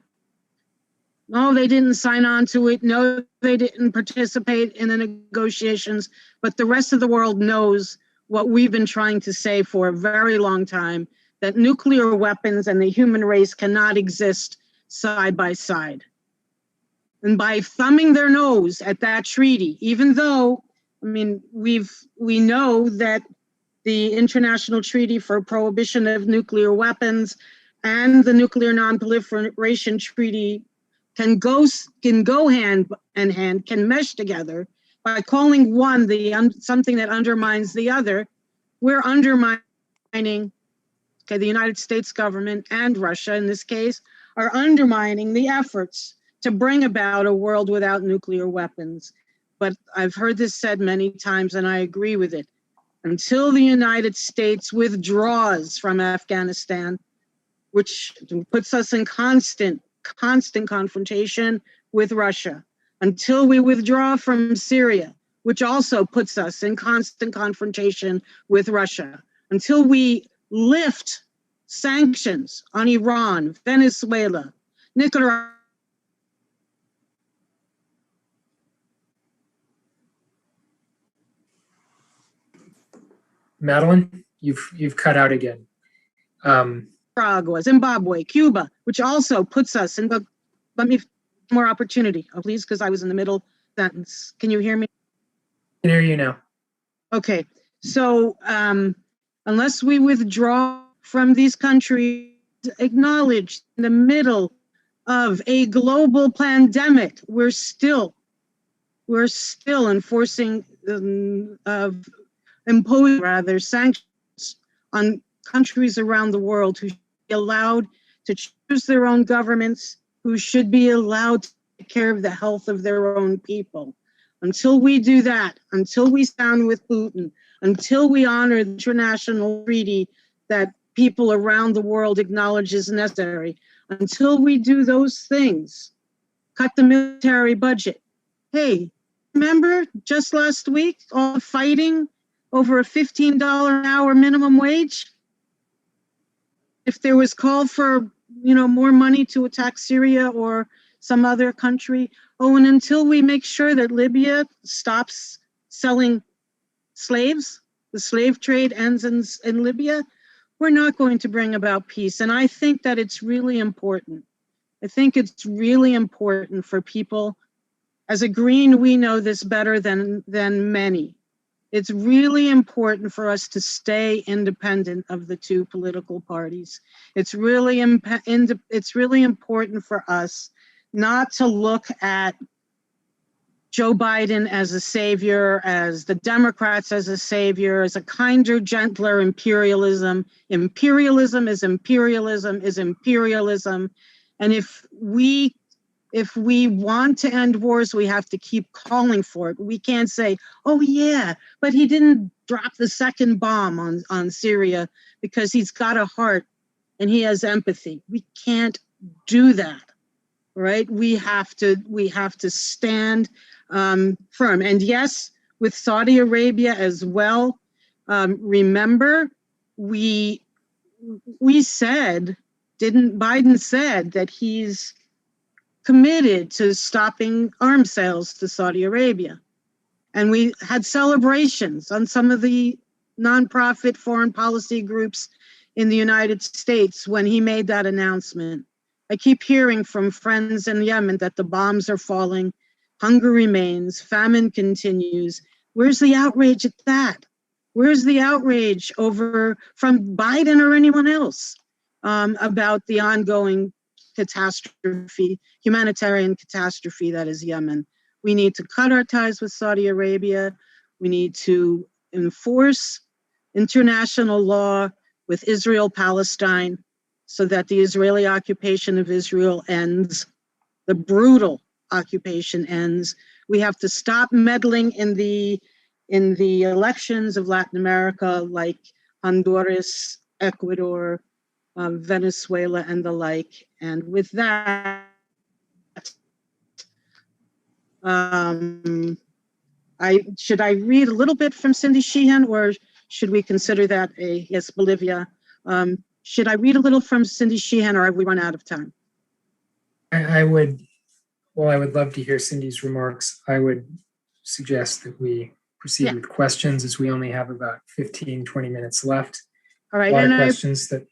No, they didn't sign on to it. No, they didn't participate in the negotiations, but the rest of the world knows what we've been trying to say for a very long time, that nuclear weapons and the human race cannot exist side by side. And by thumbing their nose at that treaty, even though, we know that the International Treaty for Prohibition of Nuclear Weapons and the Nuclear Non-Proliferation Treaty can go hand in hand, can mesh together by calling one something that undermines the other. We're undermining, okay, the United States government and Russia in this case are undermining the efforts to bring about a world without nuclear weapons. But I've heard this said many times, and I agree with it. Until the United States withdraws from Afghanistan, which puts us in constant confrontation with Russia, until we withdraw from Syria, which also puts us in constant confrontation with Russia, until we lift sanctions on Iran, Venezuela, Nicaragua. Madeline, you've cut out again. Nicaragua, Zimbabwe, Cuba, which also puts us in the, let me, more opportunity, please, because I was in the middle sentence. Can you hear me? I can hear you now. Okay, so unless we withdraw from these countries, acknowledged in the middle of a global pandemic, we're still enforcing, imposing rather sanctions on countries around the world who should be allowed to choose their own governments, who should be allowed to take care of the health of their own people. Until we do that, until we stand with Putin, until we honor the international treaty that people around the world acknowledge is necessary, until we do those things, cut the military budget. Hey, remember just last week, all the fighting over a $15 an hour minimum wage? If there was call for, more money to attack Syria or some other country, and until we make sure that Libya stops selling slaves, the slave trade ends in Libya, we're not going to bring about peace. And I think that it's really important. I think it's really important for people. As a Green, we know this better than many. It's really important for us to stay independent of the two political parties. It's really important for us not to look at Joe Biden as a savior, as the Democrats as a savior, as a kinder, gentler imperialism. Imperialism is imperialism is imperialism. And if we want to end wars, we have to keep calling for it. We can't say, oh yeah, but he didn't drop the second bomb on Syria because he's got a heart and he has empathy. We can't do that, right? We have to stand firm. And yes, with Saudi Arabia as well, remember, Biden said that he's committed to stopping arms sales to Saudi Arabia. And we had celebrations on some of the nonprofit foreign policy groups in the United States when he made that announcement. I keep hearing from friends in Yemen that the bombs are falling, hunger remains, famine continues. Where's the outrage at that? Where's the outrage from Biden or anyone else about the ongoing catastrophe, humanitarian catastrophe that is Yemen? We need to cut our ties with Saudi Arabia. We need to enforce international law with Israel, Palestine, so that the Israeli occupation of Israel ends, the brutal occupation ends. We have to stop meddling in the elections of Latin America, like Honduras, Ecuador, Venezuela, and the like. And with that, should I read a little bit from Cindy Sheehan, or should we consider that yes, Bolivia? Should I read a little from Cindy Sheehan, or have we run out of time? I would love to hear Cindy's remarks. I would suggest that we proceed with questions, as we only have about 15, 20 minutes left. All right, and questions that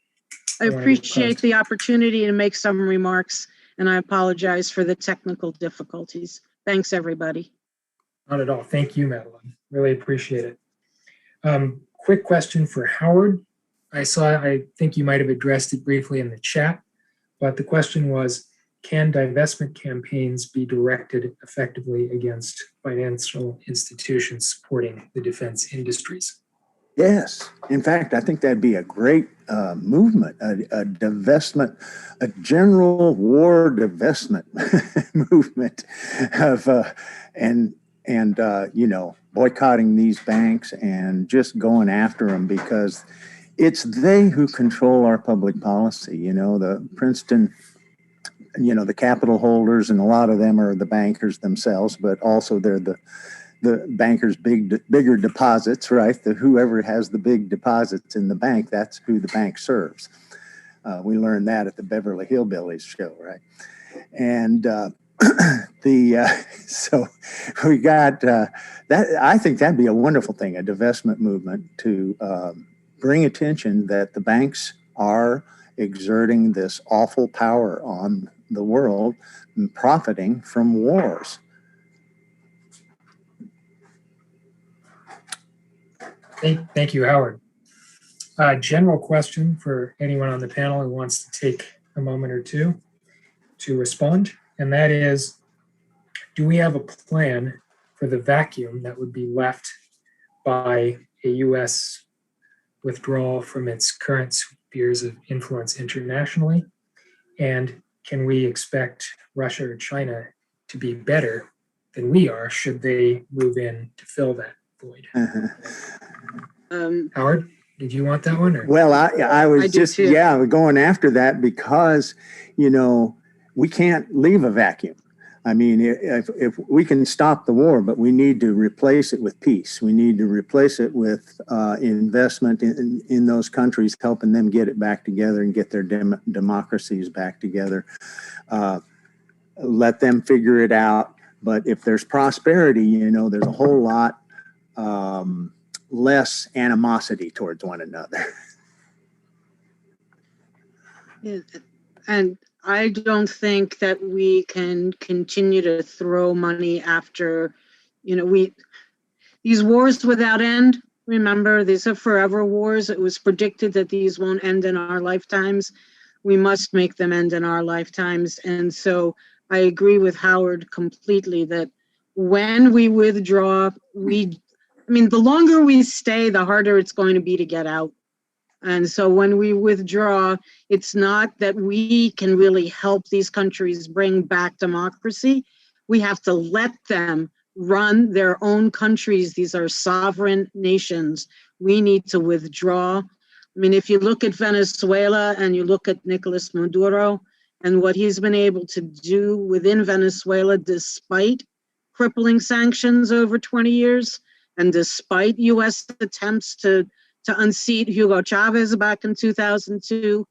I appreciate the opportunity to make some remarks, and I apologize for the technical difficulties. Thanks, everybody. Not at all. Thank you, Madeline. Really appreciate it. Quick question for Howard. I think you might have addressed it briefly in the chat, but the question was, can divestment campaigns be directed effectively against financial institutions supporting the defense industries? Yes. In fact, I think that'd be a great movement, a divestment, a general war divestment movement of, boycotting these banks and just going after them, because it's they who control our public policy. The Princeton, the capital holders, and a lot of them are the bankers themselves, but also they're the bankers' bigger deposits, right? Whoever has the big deposits in the bank, that's who the bank serves. We learned that at the Beverly Hillbillies show, right? And so we got that. I think that'd be a wonderful thing, a divestment movement to bring attention that the banks are exerting this awful power on the world and profiting from wars. Thank you, Howard. General question for anyone on the panel who wants to take a moment or two to respond, and that is, do we have a plan for the vacuum that would be left by a U.S. withdrawal from its current spheres of influence internationally? And can we expect Russia or China to be better than we are should they move in to fill that void? Howard, did you want that one? Or? Well, I was just, we're going after that because, we can't leave a vacuum. I mean, if we can stop the war, but we need to replace it with peace. We need to replace it with investment in those countries, helping them get it back together and get their democracies back together. Let them figure it out. But if there's prosperity, there's a whole lot less animosity towards one another. And I don't think that we can continue to throw money after, these wars without end. Remember, these are forever wars. It was predicted that these won't end in our lifetimes. We must make them end in our lifetimes. And so I agree with Howard completely that when we withdraw, the longer we stay, the harder it's going to be to get out. And so when we withdraw, it's not that we can really help these countries bring back democracy. We have to let them run their own countries. These are sovereign nations. We need to withdraw. If you look at Venezuela and you look at Nicolas Maduro and what he's been able to do within Venezuela, despite crippling sanctions over 20 years, and despite U.S. attempts to unseat Hugo Chavez back in 2002,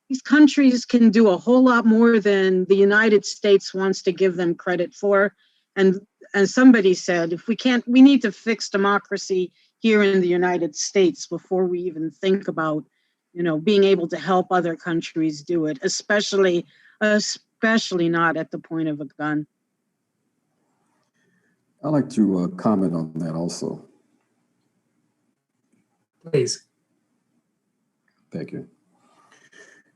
these countries can do a whole lot more than the United States wants to give them credit for. And somebody said, we need to fix democracy here in the United States before we even think about, being able to help other countries do it, especially not at the point of a gun. I'd like to comment on that also. Please. Thank you.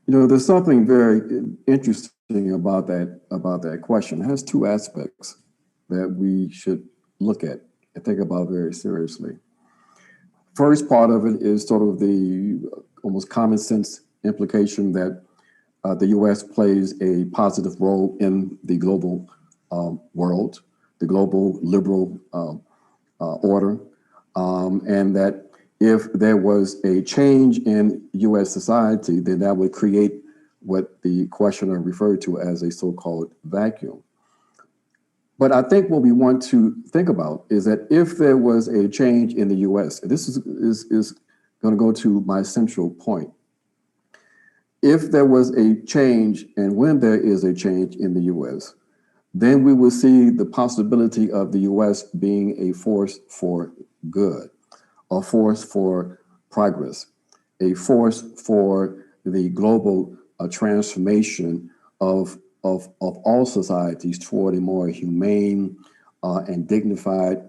There's something very interesting about that question. It has two aspects that we should look at and think about very seriously. First part of it is sort of the almost common sense implication that the U.S. plays a positive role in the global world, the global liberal order, and that if there was a change in U.S. society, then that would create what the questioner referred to as a so-called vacuum. But I think what we want to think about is that if there was a change in the U.S., this is going to go to my central point. If there was a change, and when there is a change in the U.S., then we will see the possibility of the U.S. being a force for good, a force for progress, a force for the global transformation of all societies toward a more humane and dignified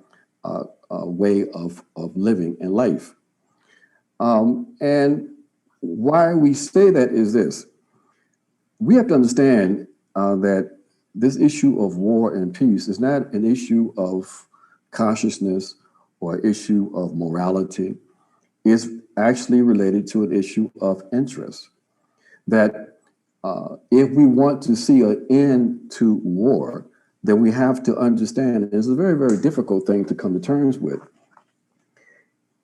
way of living and life. And why we say that is this. We have to understand that this issue of war and peace is not an issue of consciousness or issue of morality. It's actually related to an issue of interest. That if we want to see an end to war, then we have to understand, and it's a very, very difficult thing to come to terms with.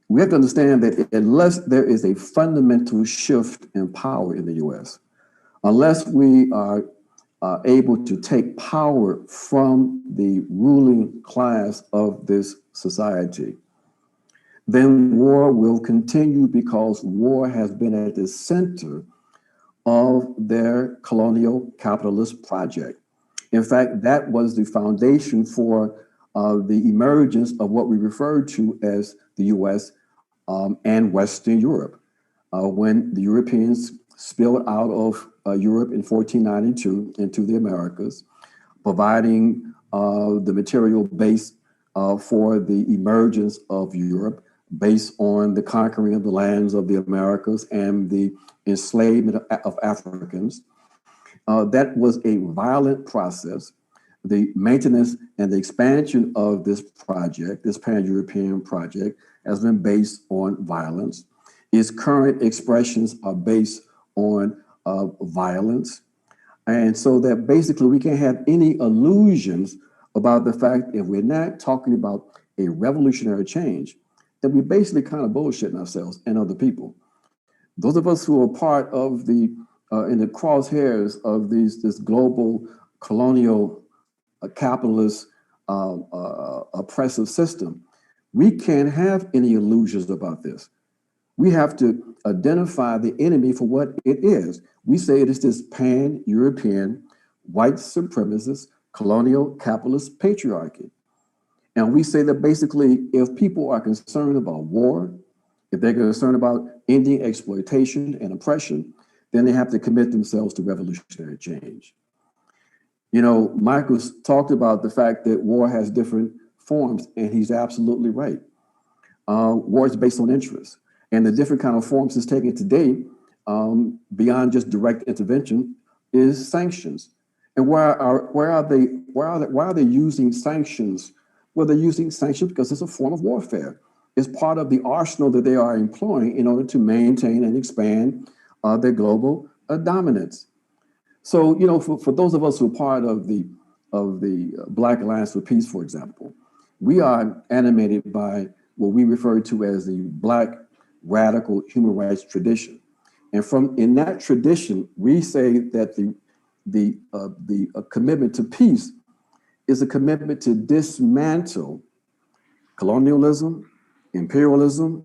We have to understand that unless there is a fundamental shift in power in the US, unless we are able to take power from the ruling class of this society, then war will continue because war has been at the center of their colonial capitalist project. In fact, that was the foundation for the emergence of what we refer to as the US and Western Europe. When the Europeans spilled out of Europe in 1492 into the Americas, providing the material base for the emergence of Europe based on the conquering of the lands of the Americas and the enslavement of Africans. That was a violent process. The maintenance and the expansion of this project, this pan-European project, has been based on violence. Its current expressions are based on violence. And so that basically we can't have any illusions about the fact if we're not talking about a revolutionary change, then we're basically kind of bullshitting ourselves and other people. Those of us who are part of the, in the crosshairs of this global colonial capitalist oppressive system, we can't have any illusions about this. We have to identify the enemy for what it is. We say it is this pan-European, white supremacist, colonial capitalist patriarchy. And we say that basically if people are concerned about war, if they're concerned about ending exploitation and oppression, then they have to commit themselves to revolutionary change. You know, Michael's talked about the fact that war has different forms, and he's absolutely right. War is based on interest, and the different kind of forms it's taking today, beyond just direct intervention, is sanctions. And why are they using sanctions? Well, they're using sanctions because it's a form of warfare. It's part of the arsenal that they are employing in order to maintain and expand their global dominance. So, you know, for those of us who are part of the Black Alliance for Peace, for example, we are animated by what we refer to as the Black radical human rights tradition. And in that tradition, we say that the commitment to peace is a commitment to dismantle colonialism, imperialism,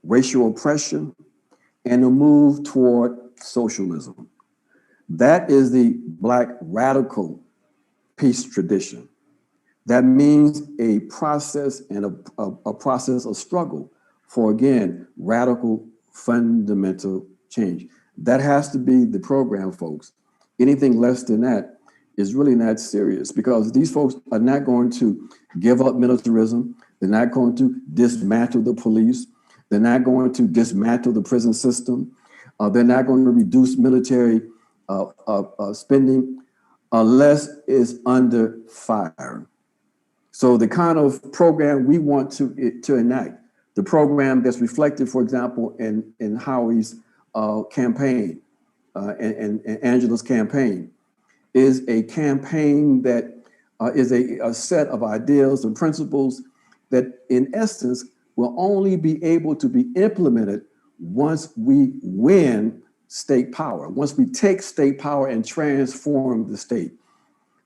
racial oppression, and to move toward socialism. That is the Black radical peace tradition. That means a process and a process of struggle for, again, radical fundamental change. That has to be the program, folks. Anything less than that is really not serious, because these folks are not going to give up militarism. They're not going to dismantle the police. They're not going to dismantle the prison system. They're not going to reduce military spending unless it's under fire. So the kind of program we want to enact, the program that's reflected, for example, in Howie's campaign and Angela's campaign, is a campaign that is a set of ideals and principles that, in essence, will only be able to be implemented once we win state power, once we take state power and transform the state.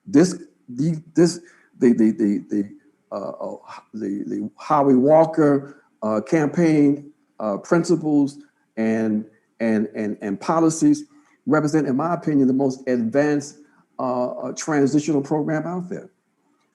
The Howie Walker campaign principles and policies represent, in my opinion, the most advanced transitional program out there.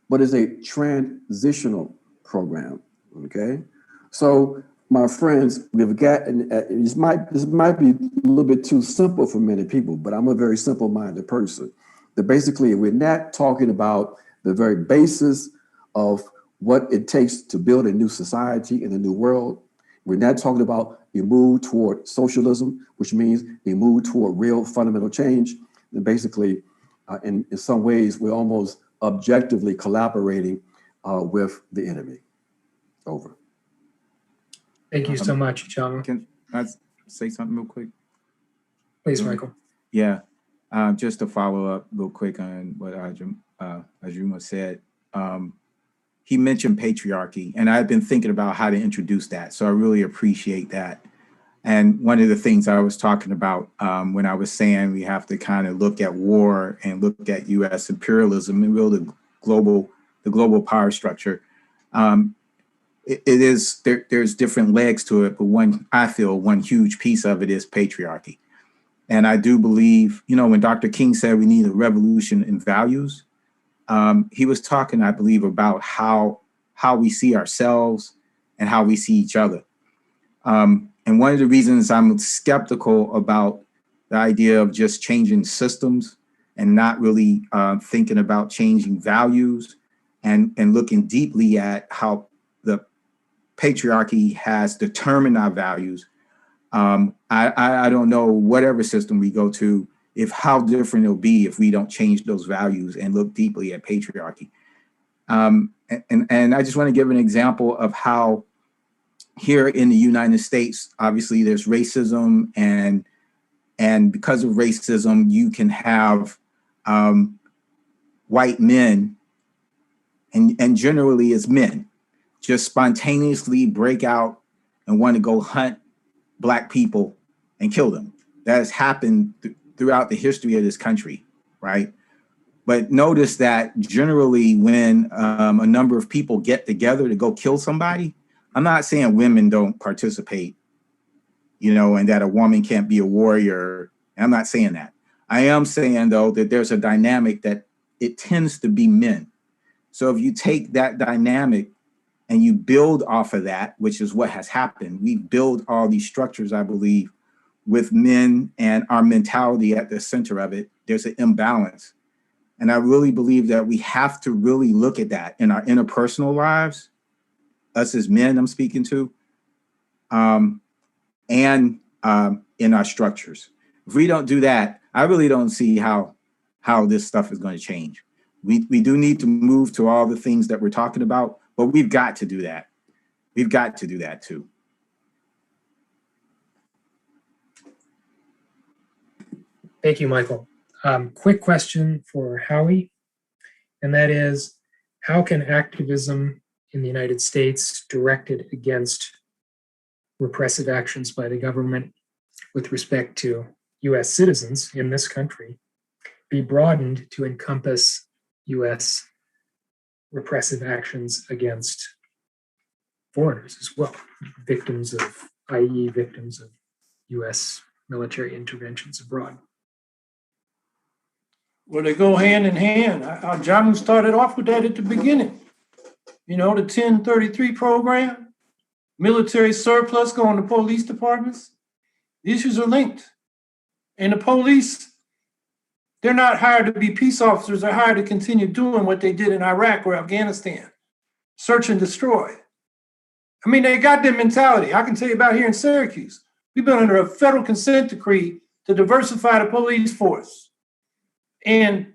But it's a transitional program. Okay, so my friends, we've got, and this might be a little bit too simple for many people, but I'm a very simple-minded person. That basically, we're not talking about the very basis of what it takes to build a new society in a new world. We're not talking about a move toward socialism, which means a move toward real fundamental change. And basically, in some ways, we're almost objectively collaborating with the enemy. Over. Thank you so much, Ajamu. Can I say something real quick? Please, Michael. Yeah, just to follow up real quick on what Ajamu said. He mentioned patriarchy, and I've been thinking about how to introduce that. So I really appreciate that. And one of the things I was talking about when I was saying we have to kind of look at war and look at U.S. imperialism and really the global power structure. There's different legs to it, but I feel one huge piece of it is patriarchy. And I do believe, when Dr. King said we need a revolution in values, he was talking, I believe, about how we see ourselves and how we see each other. And one of the reasons I'm skeptical about the idea of just changing systems and not really thinking about changing values and looking deeply at how the patriarchy has determined our values. I don't know whatever system we go to, how different it'll be if we don't change those values and look deeply at patriarchy. And I just want to give an example of how here in the United States, obviously there's racism, and because of racism, you can have white men, and generally it's men, just spontaneously break out and want to go hunt Black people and kill them. That has happened throughout the history of this country, right? But notice that generally when a number of people get together to go kill somebody, I'm not saying women don't participate, and that a woman can't be a warrior. I'm not saying that. I am saying, though, that there's a dynamic that it tends to be men. So if you take that dynamic and you build off of that, which is what has happened, we build all these structures, I believe, with men and our mentality at the center of it. There's an imbalance. And I really believe that we have to really look at that in our interpersonal lives, us as men I'm speaking to, and in our structures. If we don't do that, I really don't see how this stuff is going to change. We do need to move to all the things that we're talking about, but we've got to do that. We've got to do that too. Thank you, Michael. Quick question for Howie, and that is, how can activism in the United States directed against repressive actions by the government with respect to U.S. citizens in this country be broadened to encompass U.S. repressive actions against foreigners as well, victims of, i.e. victims of U.S. military interventions abroad? Well, they go hand in hand. Ajamu started off with that at the beginning. The 1033 program, military surplus going to police departments. The issues are linked. And the police, they're not hired to be peace officers. They're hired to continue doing what they did in Iraq or Afghanistan, search and destroy. I mean, they got their mentality. I can tell you about here in Syracuse. We've been under a federal consent decree to diversify the police force. And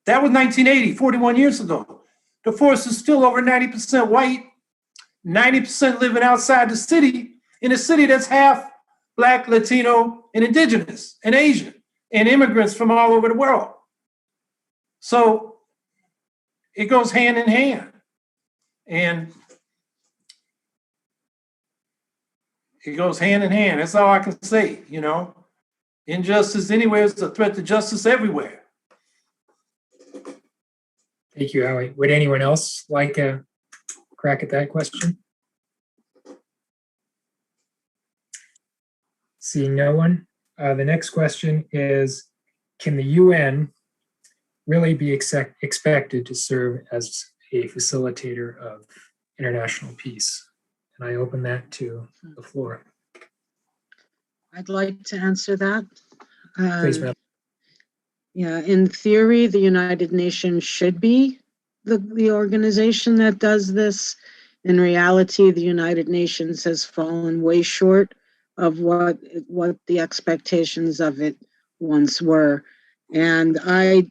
that was 1980, 41 years ago. The force is still over 90% white, 90% living outside the city, in a city that's half Black, Latino, and Indigenous, and Asian, and immigrants from all over the world. So it goes hand in hand. And it goes hand in hand. That's all I can say, Injustice anywhere is a threat to justice everywhere. Thank you, Howie. Would anyone else like a crack at that question? Seeing no one. The next question is, can the UN really be expected to serve as a facilitator of international peace? And I open that to the floor. I'd like to answer that. Please, ma'am. Yeah, in theory, the United Nations should be the organization that does this. In reality, the United Nations has fallen way short of what the expectations of it once were. And I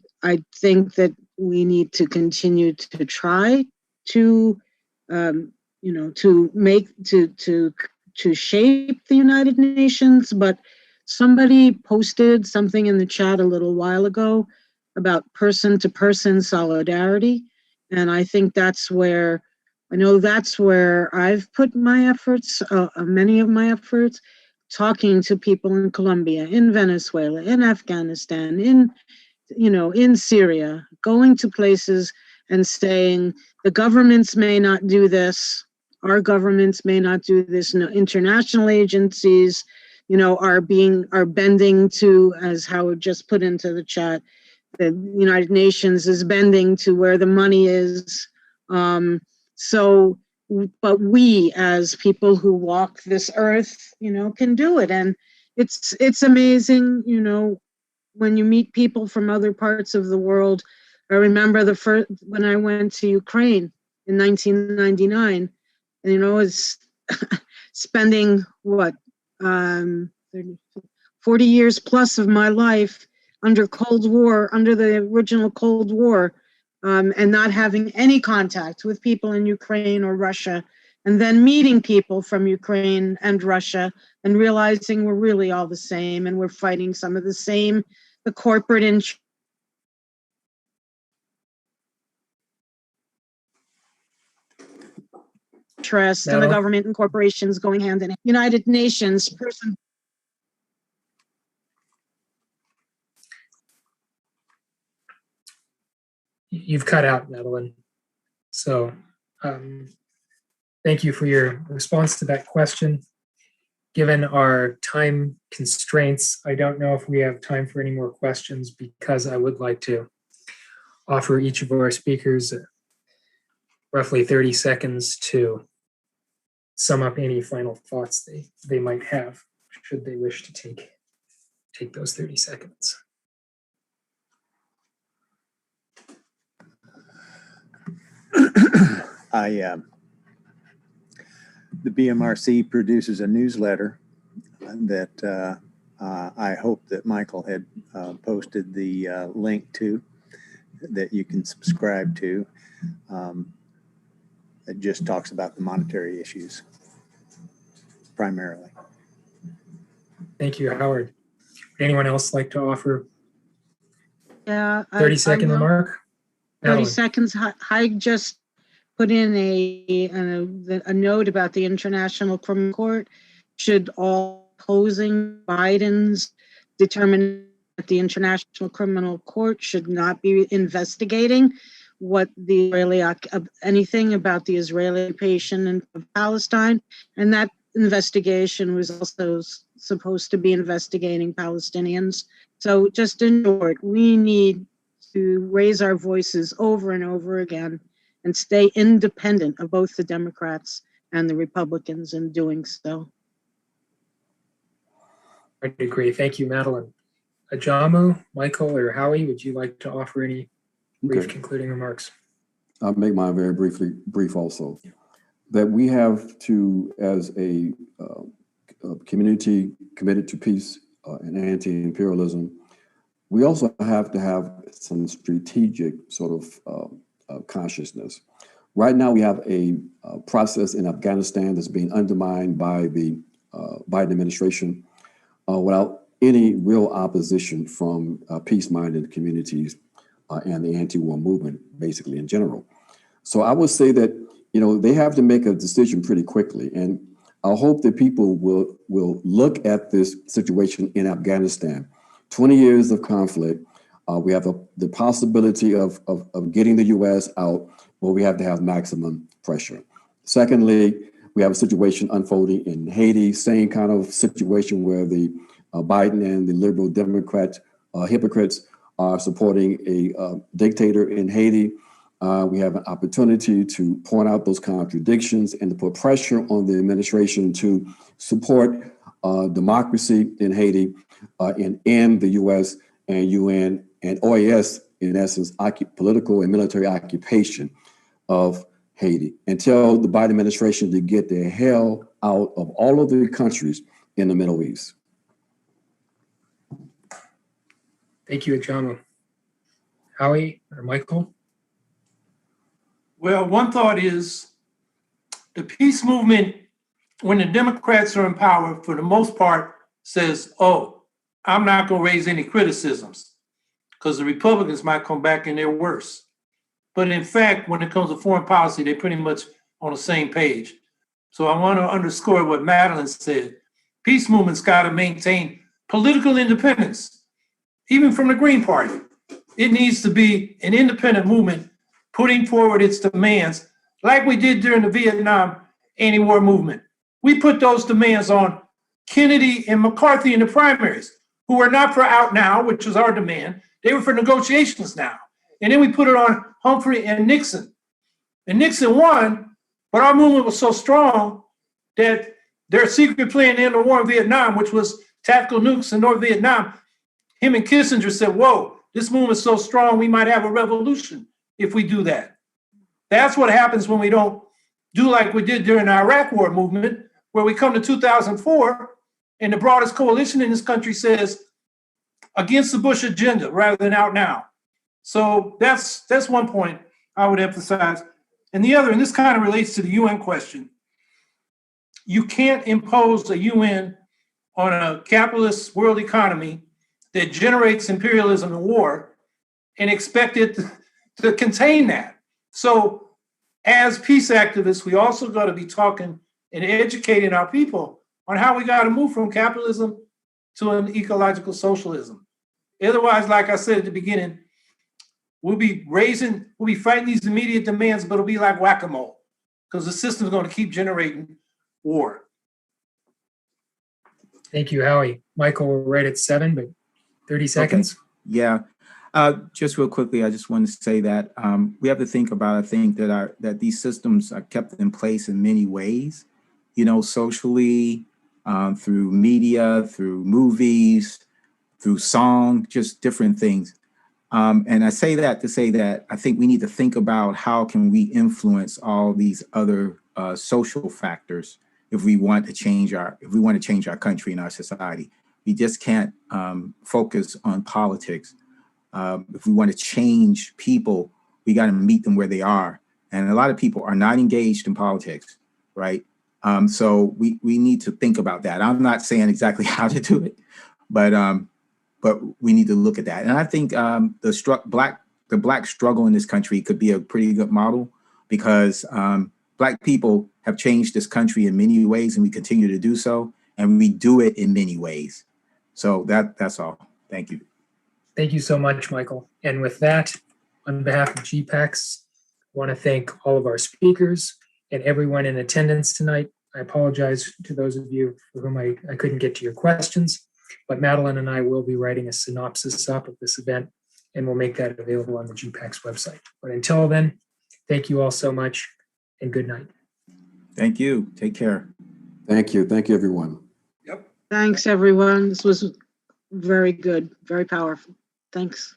think that we need to continue to try to to shape the United Nations. But somebody posted something in the chat a little while ago about person-to-person solidarity. And I think that's where I've put my efforts, many of my efforts, talking to people in Colombia, in Venezuela, in Afghanistan, in Syria, going to places and saying, the governments may not do this, our governments may not do this, no, international agencies, are bending to, as Howard just put into the chat, the United Nations is bending to where the money is. But we, as people who walk this earth, can do it. And it's amazing, when you meet people from other parts of the world. I remember when I went to Ukraine in 1999, and, it's spending 40 years plus of my life under the original Cold War, and not having any contact with people in Ukraine or Russia, and then meeting people from Ukraine and Russia and realizing we're really all the same, and we're fighting some of the corporate interest and the government and corporations going hand in hand. United Nations person. You've cut out, Madelyn. So thank you for your response to that question. Given our time constraints, I don't know if we have time for any more questions, because I would like to offer each of our speakers roughly 30 seconds to sum up any final thoughts they might have, should they wish to take those 30 seconds. The BMRC produces a newsletter that I hope that Michael had posted the link to, that you can subscribe to. It just talks about the monetary issues primarily. Thank you, Howard. Would anyone else like to offer 30-second remark? 30 seconds. I just put in a note about the International Criminal Court. Should all opposing Biden's determine that the International Criminal Court should not be investigating anything about the Israeli occupation of Palestine, and that investigation was also supposed to be investigating Palestinians. So just in short, we need to raise our voices over and over again and stay independent of both the Democrats and the Republicans in doing so. I agree. Thank you, Madelyn. Ajamu, Michael, or Howie, would you like to offer any brief concluding remarks? I'll make mine very brief also. That we have to, as a community committed to peace and anti-imperialism, we also have to have some strategic sort of consciousness. Right now, we have a process in Afghanistan that's being undermined by the Biden administration without any real opposition from peace-minded communities and the anti-war movement, basically in general. So I would say that, they have to make a decision pretty quickly. And I hope that people will look at this situation in Afghanistan. 20 years of conflict. We have the possibility of getting the U.S. out, but we have to have maximum pressure. Secondly, we have a situation unfolding in Haiti, same kind of situation where the Biden and the liberal Democrat hypocrites are supporting a dictator in Haiti. We have an opportunity to point out those contradictions and to put pressure on the administration to support democracy in Haiti and end the U.S. and UN and OAS, in essence, political and military occupation of Haiti, and tell the Biden administration to get the hell out of all of the countries in the Middle East. Thank you, Ajamu. Howie or Michael? Well, one thought is the peace movement, when the Democrats are in power, for the most part, says, oh, I'm not going to raise any criticisms because the Republicans might come back and they're worse. But in fact, when it comes to foreign policy, they're pretty much on the same page. So I want to underscore what Madelyn said. Peace movement's got to maintain political independence, even from the Green Party. It needs to be an independent movement putting forward its demands like we did during the Vietnam anti-war movement. We put those demands on Kennedy and McCarthy in the primaries, who were not for out now, which was our demand. They were for negotiations now. And then we put it on Humphrey and Nixon. And Nixon won, but our movement was so strong that their secret plan to end the war in Vietnam, which was tactical nukes in North Vietnam, him and Kissinger said, whoa, this movement's so strong, we might have a revolution if we do that. That's what happens when we don't do like we did during the Iraq war movement, where we come to 2004 and the broadest coalition in this country says against the Bush agenda rather than out now. So that's one point I would emphasize. And the other, and this kind of relates to the UN question, you can't impose a UN on a capitalist world economy that generates imperialism and war and expect it to contain that. So as peace activists, we also got to be talking and educating our people on how we got to move from capitalism to an ecological socialism. Otherwise, like I said at the beginning, we'll be fighting these immediate demands, but it'll be like whack-a-mole because the system's going to keep generating war. Thank you, Howie. Michael, we're right at 7, but 30 seconds. Okay. Yeah. Just real quickly, I just want to say that we have to think about, I think, that these systems are kept in place in many ways, socially, through media, through movies, through song, just different things. And I say that to say that I think we need to think about how can we influence all these other social factors if we want to change our country and our society. We just can't focus on politics. If we want to change people, we got to meet them where they are. And a lot of people are not engaged in politics, right? So we need to think about that. I'm not saying exactly how to do it, but we need to look at that. And I think the Black struggle in this country could be a pretty good model because Black people have changed this country in many ways, and we continue to do so, and we do it in many ways. So that's all. Thank you. Thank you so much, Michael. And with that, on behalf of GPACS, I want to thank all of our speakers and everyone in attendance tonight. I apologize to those of you for whom I couldn't get to your questions, but Madelyn and I will be writing a synopsis up of this event, and we'll make that available on the GPACS website. But until then, thank you all so much, and good night. Thank you. Take care. Thank you. Thank you, everyone. Yep. Thanks, everyone. This was very good, very powerful. Thanks.